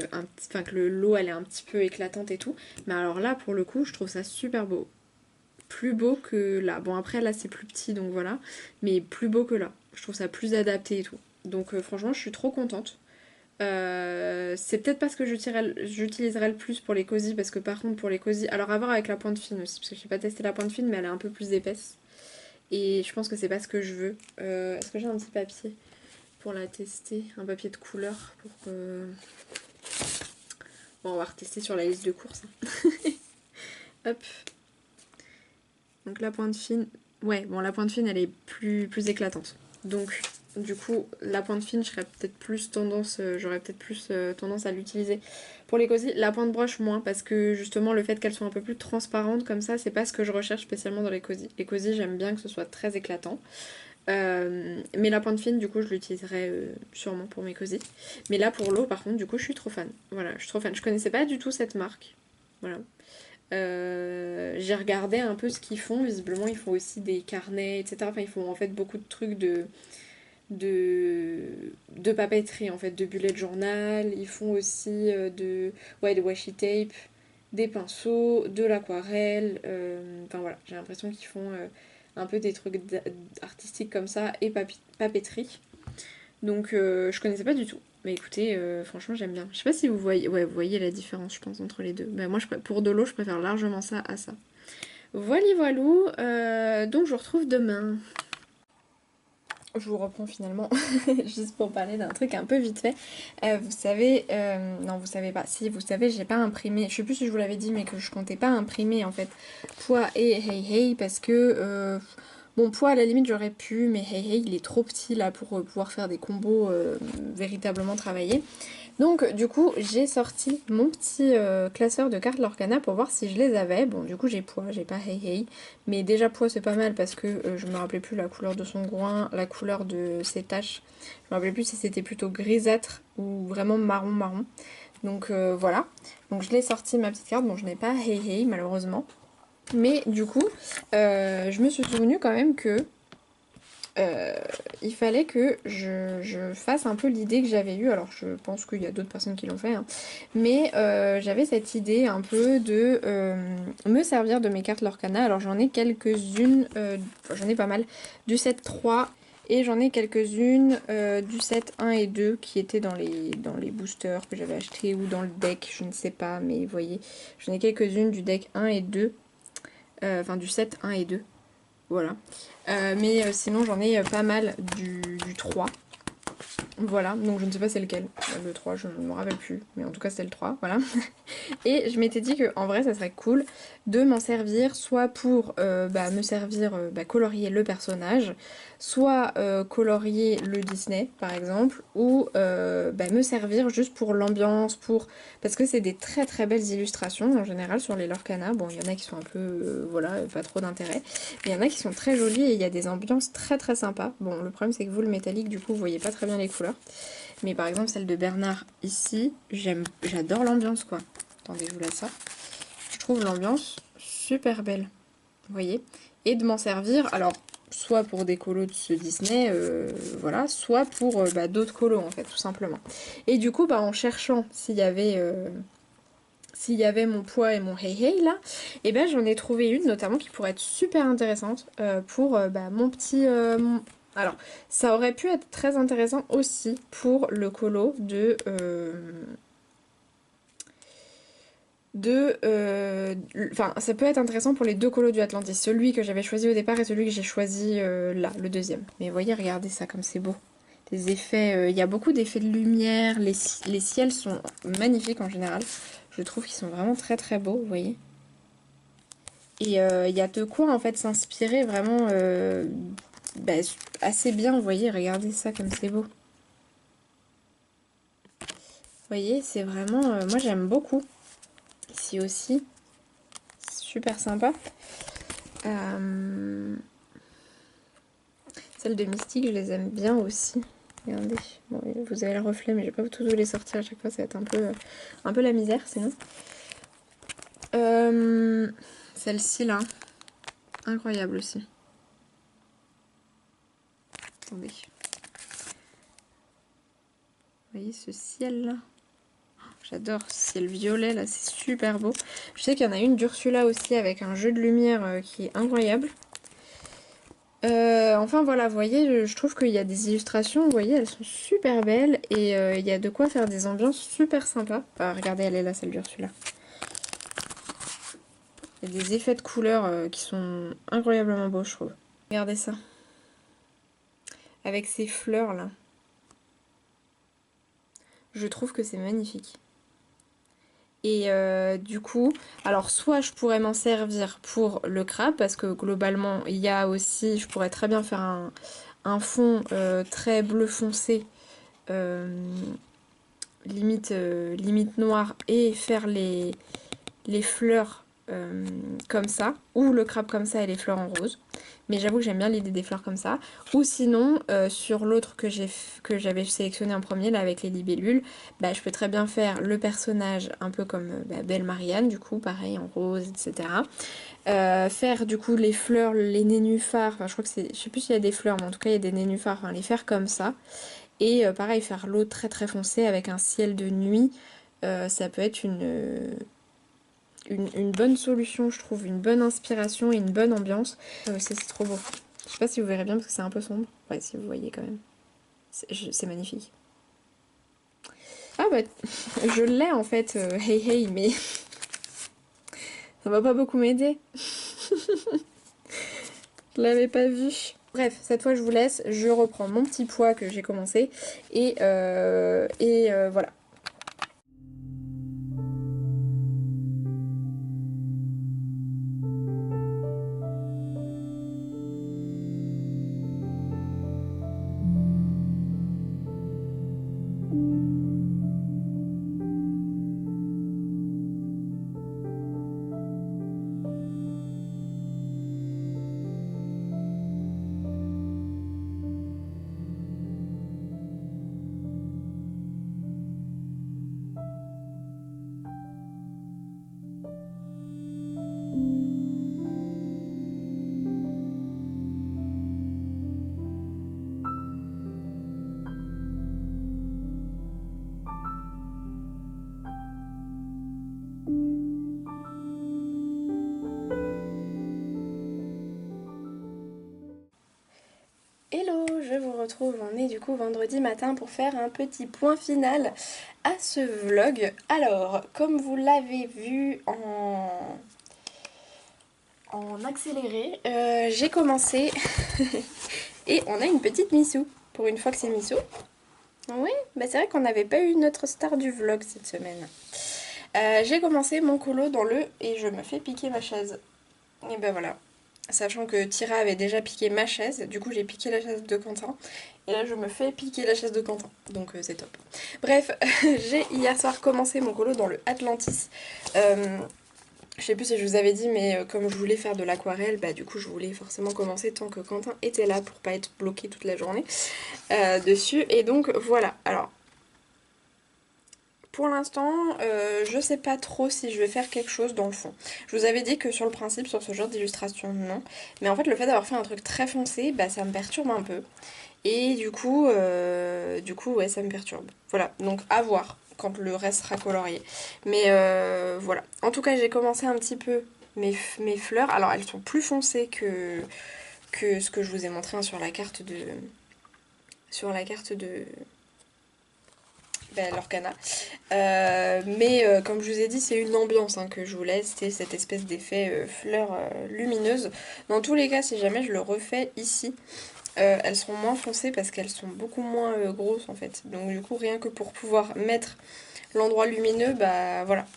[SPEAKER 1] enfin que l'eau elle est un petit peu éclatante et tout. Mais alors là pour le coup je trouve ça super beau. plus beau que là. Bon après là c'est plus petit donc voilà, mais plus beau que là. Je trouve ça plus adapté et tout. Donc franchement je suis trop contente. C'est peut-être pas ce que j'utiliserai le plus pour les cosy parce que par contre pour les cosy, alors à voir avec la pointe fine aussi parce que j'ai pas testé la pointe fine mais elle est un peu plus épaisse et je pense que c'est pas ce que je veux. Est-ce que j'ai un petit papier pour la tester, un papier de couleur pour que... Bon on va retester sur la liste de courses. Hop. Donc la pointe fine, ouais bon la pointe fine elle est plus éclatante. Donc du coup la pointe fine j'aurais peut-être plus tendance à l'utiliser pour les cosy. La pointe broche moins parce que justement le fait qu'elle soit un peu plus transparente comme ça c'est pas ce que je recherche spécialement dans les cosy. Les cosy j'aime bien que ce soit très éclatant. Mais la pointe fine du coup je l'utiliserai sûrement pour mes cosy. Mais là pour l'eau par contre du coup je suis trop fan. Voilà je suis trop fan. Je connaissais pas du tout cette marque. Voilà. J'ai regardé un peu ce qu'ils font, visiblement ils font aussi des carnets, etc. Enfin ils font en fait beaucoup de trucs de, de papeterie en fait, de bullet journal, ils font aussi de washi tape, des pinceaux, de l'aquarelle, enfin voilà, j'ai l'impression qu'ils font un peu des trucs artistiques comme ça et papeterie. Donc je connaissais pas du tout. Mais écoutez, franchement j'aime bien. Je sais pas si vous voyez, ouais, vous voyez la différence je pense entre les deux. Bah, moi pour de l'eau je préfère largement ça à ça. Voilà voilou, donc je vous retrouve demain. Je vous reprends finalement, juste pour parler d'un truc un peu vite fait. Vous savez, non vous savez pas, si vous savez j'ai pas imprimé, je sais plus si je vous l'avais dit mais que je comptais pas imprimer en fait Poids et Hey Hey parce que bon Poids à la limite j'aurais pu mais Hey Hey il est trop petit là pour pouvoir faire des combos véritablement travaillés. Donc du coup j'ai sorti mon petit classeur de cartes Lorcana pour voir si je les avais. Bon du coup j'ai Poids, j'ai pas Hey Hey. Mais déjà Poids c'est pas mal parce que je me rappelais plus la couleur de son groin, la couleur de ses taches. Je me rappelais plus si c'était plutôt grisâtre ou vraiment marron marron. Donc voilà. Donc je l'ai sorti ma petite carte. Bon je n'ai pas Hey Hey malheureusement. Mais du coup je me suis souvenu quand même que il fallait que je fasse un peu l'idée que j'avais eue, alors je pense qu'il y a d'autres personnes qui l'ont fait, hein, mais j'avais cette idée un peu de me servir de mes cartes Lorcana, alors j'en ai quelques-unes, j'en ai pas mal, du set 3 et j'en ai quelques-unes du set 1 et 2 qui étaient dans les boosters que j'avais acheté ou dans le deck, je ne sais pas, mais vous voyez, j'en ai quelques-unes du deck 1 et 2, enfin du set 1 et 2. Voilà. Mais sinon j'en ai pas mal du 3. Voilà, donc je ne sais pas c'est lequel. Le 3, je ne me rappelle plus. Mais en tout cas c'est le 3, voilà. Et je m'étais dit qu'en vrai ça serait cool de m'en servir soit pour me servir, colorier le personnage, soit colorier le Disney par exemple, ou me servir juste pour l'ambiance, parce que c'est des très très belles illustrations en général sur les Lorcana. Bon il y en a qui sont un peu, voilà, pas trop d'intérêt, mais il y en a qui sont très jolies et il y a des ambiances très très sympas. Bon le problème c'est que vous le métallique du coup vous voyez pas très bien les couleurs. Mais par exemple celle de Bernard ici, j'adore l'ambiance quoi. Attendez, je vous laisse ça. Je trouve l'ambiance super belle, vous voyez. Et de m'en servir, alors, soit pour des colos de ce Disney, voilà, soit pour d'autres colos, en fait, tout simplement. Et du coup, en cherchant s'il y avait mon Poids et mon Hey Hey, là, et ben j'en ai trouvé une, notamment, qui pourrait être super intéressante pour mon petit... Alors, ça aurait pu être très intéressant aussi pour le colo enfin ça peut être intéressant pour les deux colos du Atlantis, celui que j'avais choisi au départ et celui que j'ai choisi là, le deuxième. Mais vous voyez, regardez ça comme c'est beau. Les effets, il y a beaucoup d'effets de lumière, les ciels sont magnifiques en général. Je trouve qu'ils sont vraiment très très beaux, vous voyez. Et il y a de quoi en fait s'inspirer vraiment assez bien, vous voyez, regardez ça comme c'est beau. Vous voyez, c'est vraiment, moi j'aime beaucoup. Ici aussi, super sympa. Celles de Mystique, je les aime bien aussi. Regardez, bon, vous avez le reflet, mais je vais pas tout vous les sortir à chaque fois, ça va être un peu la misère sinon. Celle-ci là, incroyable aussi. Attendez. Vous voyez ce ciel là? J'adore, c'est le violet là, c'est super beau. Je sais qu'il y en a une d'Ursula aussi avec un jeu de lumière qui est incroyable. Enfin voilà, vous voyez, je trouve qu'il y a des illustrations, vous voyez, elles sont super belles et il y a de quoi faire des ambiances super sympas. Ah, regardez, elle est là, celle d'Ursula. Il y a des effets de couleurs qui sont incroyablement beaux, je trouve. Regardez ça. Avec ces fleurs là. Je trouve que c'est magnifique. Et du coup, alors soit je pourrais m'en servir pour le crabe, parce que globalement, il y a aussi, je pourrais très bien faire un fond très bleu foncé, euh, limite noir, et faire les fleurs comme ça, ou le crabe comme ça et les fleurs en rose. Mais j'avoue que j'aime bien l'idée des fleurs comme ça. Ou sinon, sur l'autre que j'avais sélectionné en premier, là avec les libellules, bah, je peux très bien faire le personnage un peu comme Belle Marianne, du coup, pareil, en rose, etc. Faire du coup les fleurs, les nénuphars, enfin je crois que c'est, je sais plus s'il y a des fleurs, mais en tout cas il y a des nénuphars, enfin les faire comme ça. Et pareil, faire l'autre très très foncé avec un ciel de nuit, ça peut être une bonne solution, je trouve, une bonne inspiration et une bonne ambiance. C'est trop beau. Je sais pas si vous verrez bien parce que c'est un peu sombre. Ouais, si vous voyez quand même. C'est magnifique. Ah bah, je l'ai en fait, Hey Hey, mais ça va pas beaucoup m'aider. Je l'avais pas vu. Bref, cette fois je vous laisse, je reprends mon petit poids que j'ai commencé et voilà. Hello, je vous retrouve, on est du coup vendredi matin pour faire un petit point final à ce vlog. Alors, comme vous l'avez vu en accéléré, j'ai commencé et on a une petite Missou. Pour une fois que c'est Missou. Oui, bah c'est vrai qu'on n'avait pas eu notre star du vlog cette semaine. J'ai commencé mon colo dans le et je me fais piquer ma chaise. Et ben voilà. Sachant que Tira avait déjà piqué ma chaise, du coup j'ai piqué la chaise de Quentin. Et là je me fais piquer la chaise de Quentin, donc c'est top. Bref, j'ai hier soir commencé mon colo dans le Atlantis. Je sais plus si je vous avais dit, mais comme je voulais faire de l'aquarelle, bah du coup je voulais forcément commencer tant que Quentin était là pour pas être bloqué toute la journée dessus. Et donc voilà, alors pour l'instant, je sais pas trop si je vais faire quelque chose dans le fond. Je vous avais dit que sur le principe, sur ce genre d'illustration, non. Mais en fait, le fait d'avoir fait un truc très foncé, bah ça me perturbe un peu. Et du coup, ouais, ça me perturbe. Voilà, donc à voir quand le reste sera colorié. Mais voilà. En tout cas, j'ai commencé un petit peu mes fleurs. Alors, elles sont plus foncées que ce que je vous ai montré hein, sur la carte de... Sur la carte de l'Orcana. Mais comme je vous ai dit, c'est une ambiance hein, que je vous laisse, c'est cette espèce d'effet fleur lumineuse. Dans tous les cas, si jamais je le refais ici, elles seront moins foncées parce qu'elles sont beaucoup moins grosses en fait. Donc du coup, rien que pour pouvoir mettre l'endroit lumineux, bah voilà.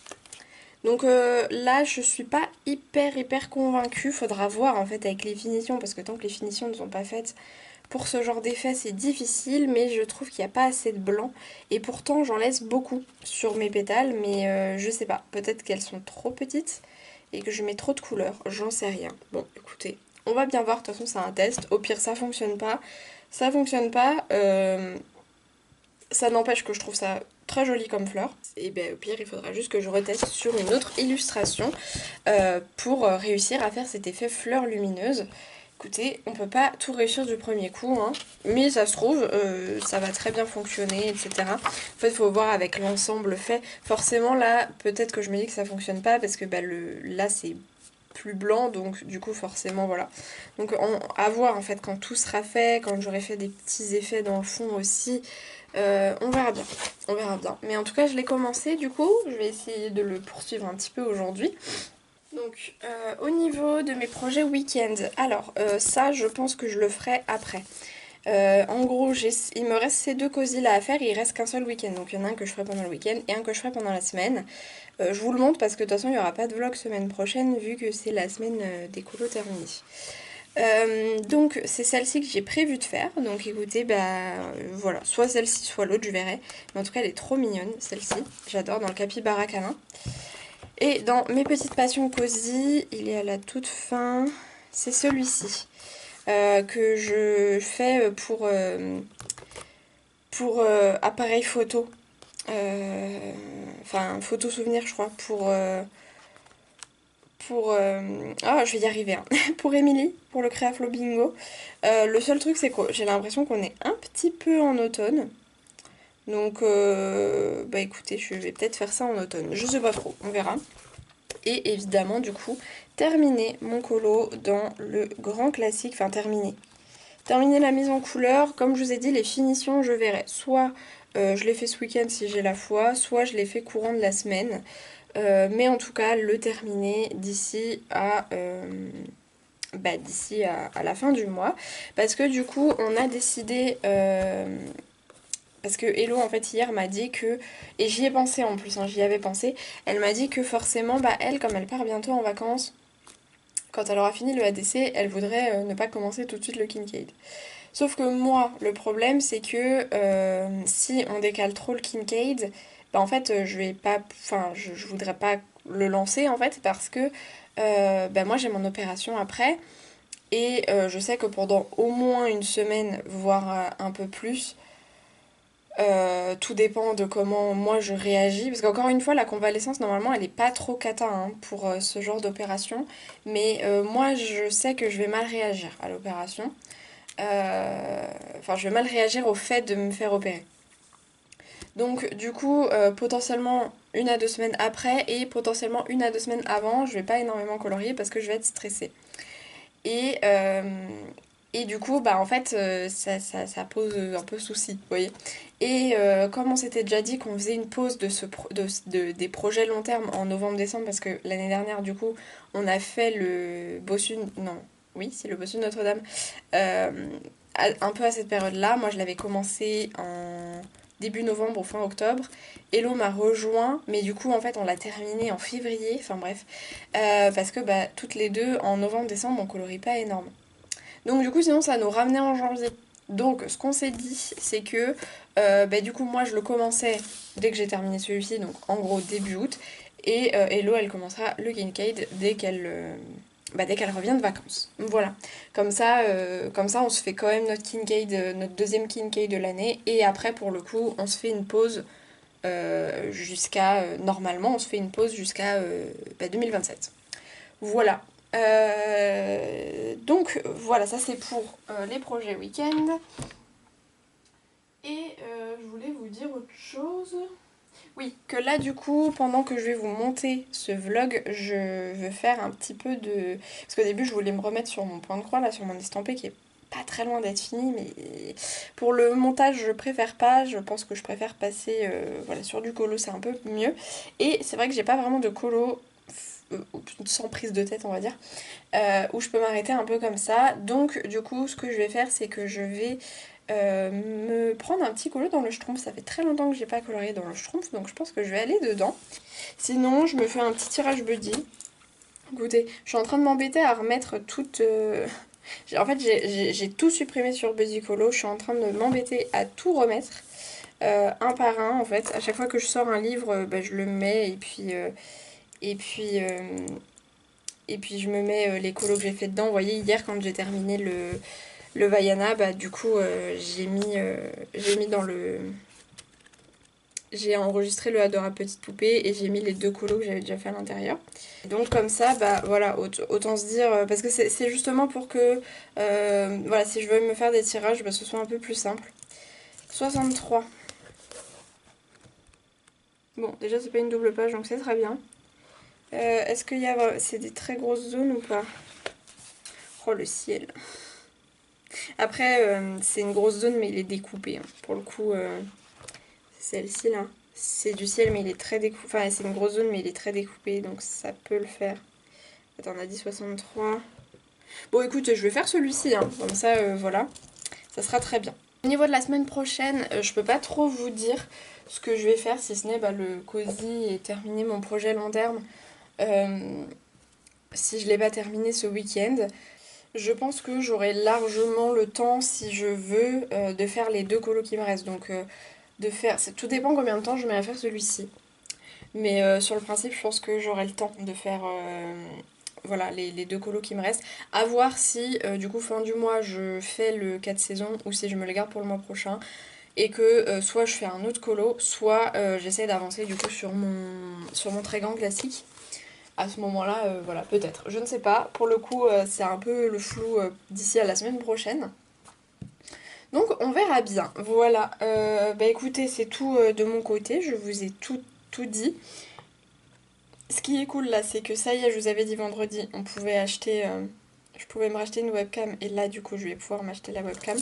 [SPEAKER 1] Donc là, je suis pas hyper convaincue. Faudra voir en fait avec les finitions parce que tant que les finitions ne sont pas faites, pour ce genre d'effet, c'est difficile, mais je trouve qu'il n'y a pas assez de blanc. Et pourtant, j'en laisse beaucoup sur mes pétales, mais je sais pas. Peut-être qu'elles sont trop petites et que je mets trop de couleurs. J'en sais rien. Bon, écoutez, on va bien voir. De toute façon, c'est un test. Au pire, ça fonctionne pas. Ça fonctionne pas. Ça n'empêche que je trouve ça très joli comme fleur. Et bien, au pire, il faudra juste que je reteste sur une autre illustration pour réussir à faire cet effet fleur lumineuse. Écoutez, on peut pas tout réussir du premier coup, hein, mais ça se trouve, ça va très bien fonctionner, etc. En fait, il faut voir avec l'ensemble fait. Forcément, là, peut-être que je me dis que ça fonctionne pas parce que bah, là, c'est plus blanc, donc du coup, forcément, voilà. Donc, à voir en fait quand tout sera fait, quand j'aurai fait des petits effets dans le fond aussi. On verra bien, on verra bien. Mais en tout cas, je l'ai commencé, du coup, je vais essayer de le poursuivre un petit peu aujourd'hui. Donc, au niveau de mes projets week-end, alors ça, je pense que je le ferai après. En gros, il me reste ces deux cosy là à faire, il reste qu'un seul week-end. Donc, il y en a un que je ferai pendant le week-end et un que je ferai pendant la semaine. Je vous le montre parce que de toute façon, il n'y aura pas de vlog semaine prochaine vu que c'est la semaine des colos terminée. Donc, c'est celle-ci que j'ai prévu de faire. Donc, écoutez, voilà, soit celle-ci, soit l'autre, je verrai. Mais en tout cas, elle est trop mignonne, celle-ci. J'adore, dans le capybara canin. Et dans mes petites passions cosy, il est à la toute fin, c'est celui-ci que je fais pour appareil photo. Enfin, photo souvenir, je crois, ah, je vais y arriver, hein. Pour Émilie, pour le Créaflo Bingo. Le seul truc, c'est que j'ai l'impression qu'on est un petit peu en automne. Donc, bah écoutez, je vais peut-être faire ça en automne. Je sais pas trop, on verra. Et évidemment, du coup, terminer mon colo dans le grand classique. Enfin, terminer la mise en couleur. Comme je vous ai dit, les finitions, je verrai. Soit je les fais ce week-end si j'ai la foi, soit je les fais courant de la semaine. Mais en tout cas, le terminer d'ici à la fin du mois. Parce que du coup, on a décidé... parce que Hello, en fait, hier m'a dit que... Et j'y ai pensé en plus, hein, j'y avais pensé. Elle m'a dit que forcément, elle, comme elle part bientôt en vacances, quand elle aura fini le ADC, elle voudrait ne pas commencer tout de suite le Kincaid. Sauf que moi, le problème, c'est que si on décale trop le Kincaid, en fait, je vais pas... Enfin, je voudrais pas le lancer, en fait, parce que moi, j'ai mon opération après. Et je sais que pendant au moins une semaine, voire un peu plus, tout dépend de comment moi je réagis. Parce qu'encore une fois, la convalescence, normalement, elle est pas trop cata hein, pour ce genre d'opération. Mais moi, je sais que je vais mal réagir à l'opération. Enfin, je vais mal réagir au fait de me faire opérer. Donc, du coup, potentiellement 1 à 2 semaines après et potentiellement 1 à 2 semaines avant, je vais pas énormément colorier parce que je vais être stressée. Et, euh, et du coup, en fait, ça pose un peu souci, vous voyez. Et comme on s'était déjà dit qu'on faisait une pause des projets long terme en novembre-décembre, parce que l'année dernière, du coup, on a fait le Bossu... Non, oui, c'est le Bossu de Notre-Dame. Euh, un peu à cette période-là, moi je l'avais commencé en début novembre ou fin octobre. Hello m'a rejoint, mais du coup, en fait, on l'a terminé en février, enfin bref. Parce que toutes les deux, en novembre-décembre, on colorie pas énorme. Donc du coup, sinon, ça nous ramenait en janvier. Donc ce qu'on s'est dit, c'est que du coup, moi, je le commençais dès que j'ai terminé celui-ci, donc en gros début août. Et Hello, elle commencera le Kincaid dès qu'elle revient de vacances. Voilà. Comme ça, on se fait quand même notre Kincaid, notre deuxième Kincaid de l'année. Et après, pour le coup, on se fait une pause normalement, on se fait une pause jusqu'à 2027. Voilà. Donc voilà, ça c'est pour les projets week-end. Et je voulais vous dire autre chose. Oui, que là du coup, pendant que je vais vous monter ce vlog, je veux faire un petit peu de... Parce qu'au début, je voulais me remettre sur mon point de croix, là, sur mon estampé qui est pas très loin d'être fini, mais pour le montage, je préfère pas. Je pense que je préfère passer voilà, sur du colo, c'est un peu mieux. Et c'est vrai que j'ai pas vraiment de colo sans prise de tête, on va dire, où je peux m'arrêter un peu comme ça. Donc du coup, ce que je vais faire, c'est que je vais me prendre un petit colo dans le schtroumpf. Ça fait très longtemps que j'ai pas colorié dans le schtroumpf, donc je pense que je vais aller dedans. Sinon, je me fais un petit tirage buddy. Écoutez, je suis en train de m'embêter à remettre toute... En fait, j'ai tout supprimé sur Buddy Colo. Je suis en train de m'embêter à tout remettre. Un par un, en fait. À chaque fois que je sors un livre, je le mets et puis... et puis... et puis je me mets les colos que j'ai fait dedans. Vous voyez, hier quand j'ai terminé le Vaiana, du coup j'ai mis dans j'ai enregistré le Adora Petite Poupée et j'ai mis les 2 colos que j'avais déjà fait à l'intérieur. Donc comme ça, bah voilà, autant se dire, parce que c'est justement pour que, voilà, si je veux me faire des tirages, bah, ce soit un peu plus simple. 63. Bon, déjà c'est pas une double page, donc c'est très bien. Est-ce qu'il y a... C'est des très grosses zones ou pas? Oh, le ciel. Après, c'est une grosse zone, mais il est découpé, hein. Pour le coup, c'est celle-ci, là. C'est du ciel, mais il est très découpé. Enfin, c'est une grosse zone, mais il est très découpé, donc ça peut le faire. Attends, on a dit 63. Bon, écoute, je vais faire celui-ci, hein. Comme ça, voilà. Ça sera très bien. Au niveau de la semaine prochaine, je peux pas trop vous dire ce que je vais faire, si ce n'est bah, le cosy et terminer mon projet long terme. Si je l'ai pas terminé ce week-end. Je pense que j'aurai largement le temps, si je veux, de faire les 2 colos qui me restent. Donc, de faire... Tout dépend combien de temps je mets à faire celui-ci. Mais sur le principe, je pense que j'aurai le temps de faire voilà, les 2 colos qui me restent. À voir si, du coup, fin du mois, je fais le 4 saisons ou si je me le garde pour le mois prochain. Et que soit je fais un autre colo, soit j'essaie d'avancer du coup sur mon Trégan classique. À ce moment-là, voilà, peut-être. Je ne sais pas. Pour le coup, c'est un peu le flou d'ici à la semaine prochaine. Donc on verra bien. Voilà. Bah écoutez, c'est tout de mon côté. Je vous ai tout dit. Ce qui est cool là, c'est que ça y est, je vous avais dit vendredi, on pouvait acheter... je pouvais me racheter une webcam. Et là, du coup, je vais pouvoir m'acheter la webcam.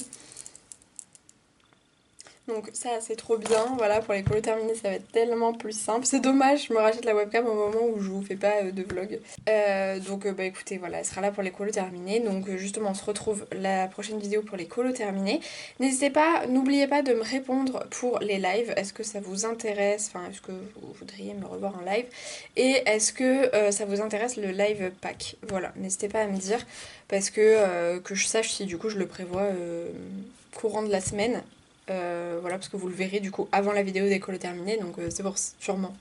[SPEAKER 1] Donc ça c'est trop bien, voilà, pour les colos terminés ça va être tellement plus simple. C'est dommage, je me rachète la webcam au moment où je vous fais pas de vlog. Donc bah écoutez, voilà, elle sera là pour les colos terminés. Donc justement on se retrouve la prochaine vidéo pour les colos terminés. N'hésitez pas, n'oubliez pas de me répondre pour les lives. Est-ce que ça vous intéresse, enfin est-ce que vous voudriez me revoir en live? Et est-ce que ça vous intéresse le live pack? Voilà, n'hésitez pas à me dire, parce que je sache si du coup je le prévois courant de la semaine. Voilà, parce que vous le verrez du coup avant la vidéo des colos terminés, donc c'est pour sûrement.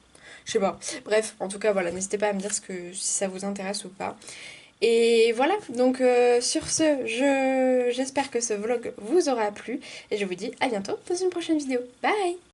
[SPEAKER 1] Je sais pas. Bref, en tout cas, voilà, n'hésitez pas à me dire si ça vous intéresse ou pas. Et voilà, donc sur ce, j'espère que ce vlog vous aura plu et je vous dis à bientôt dans une prochaine vidéo. Bye!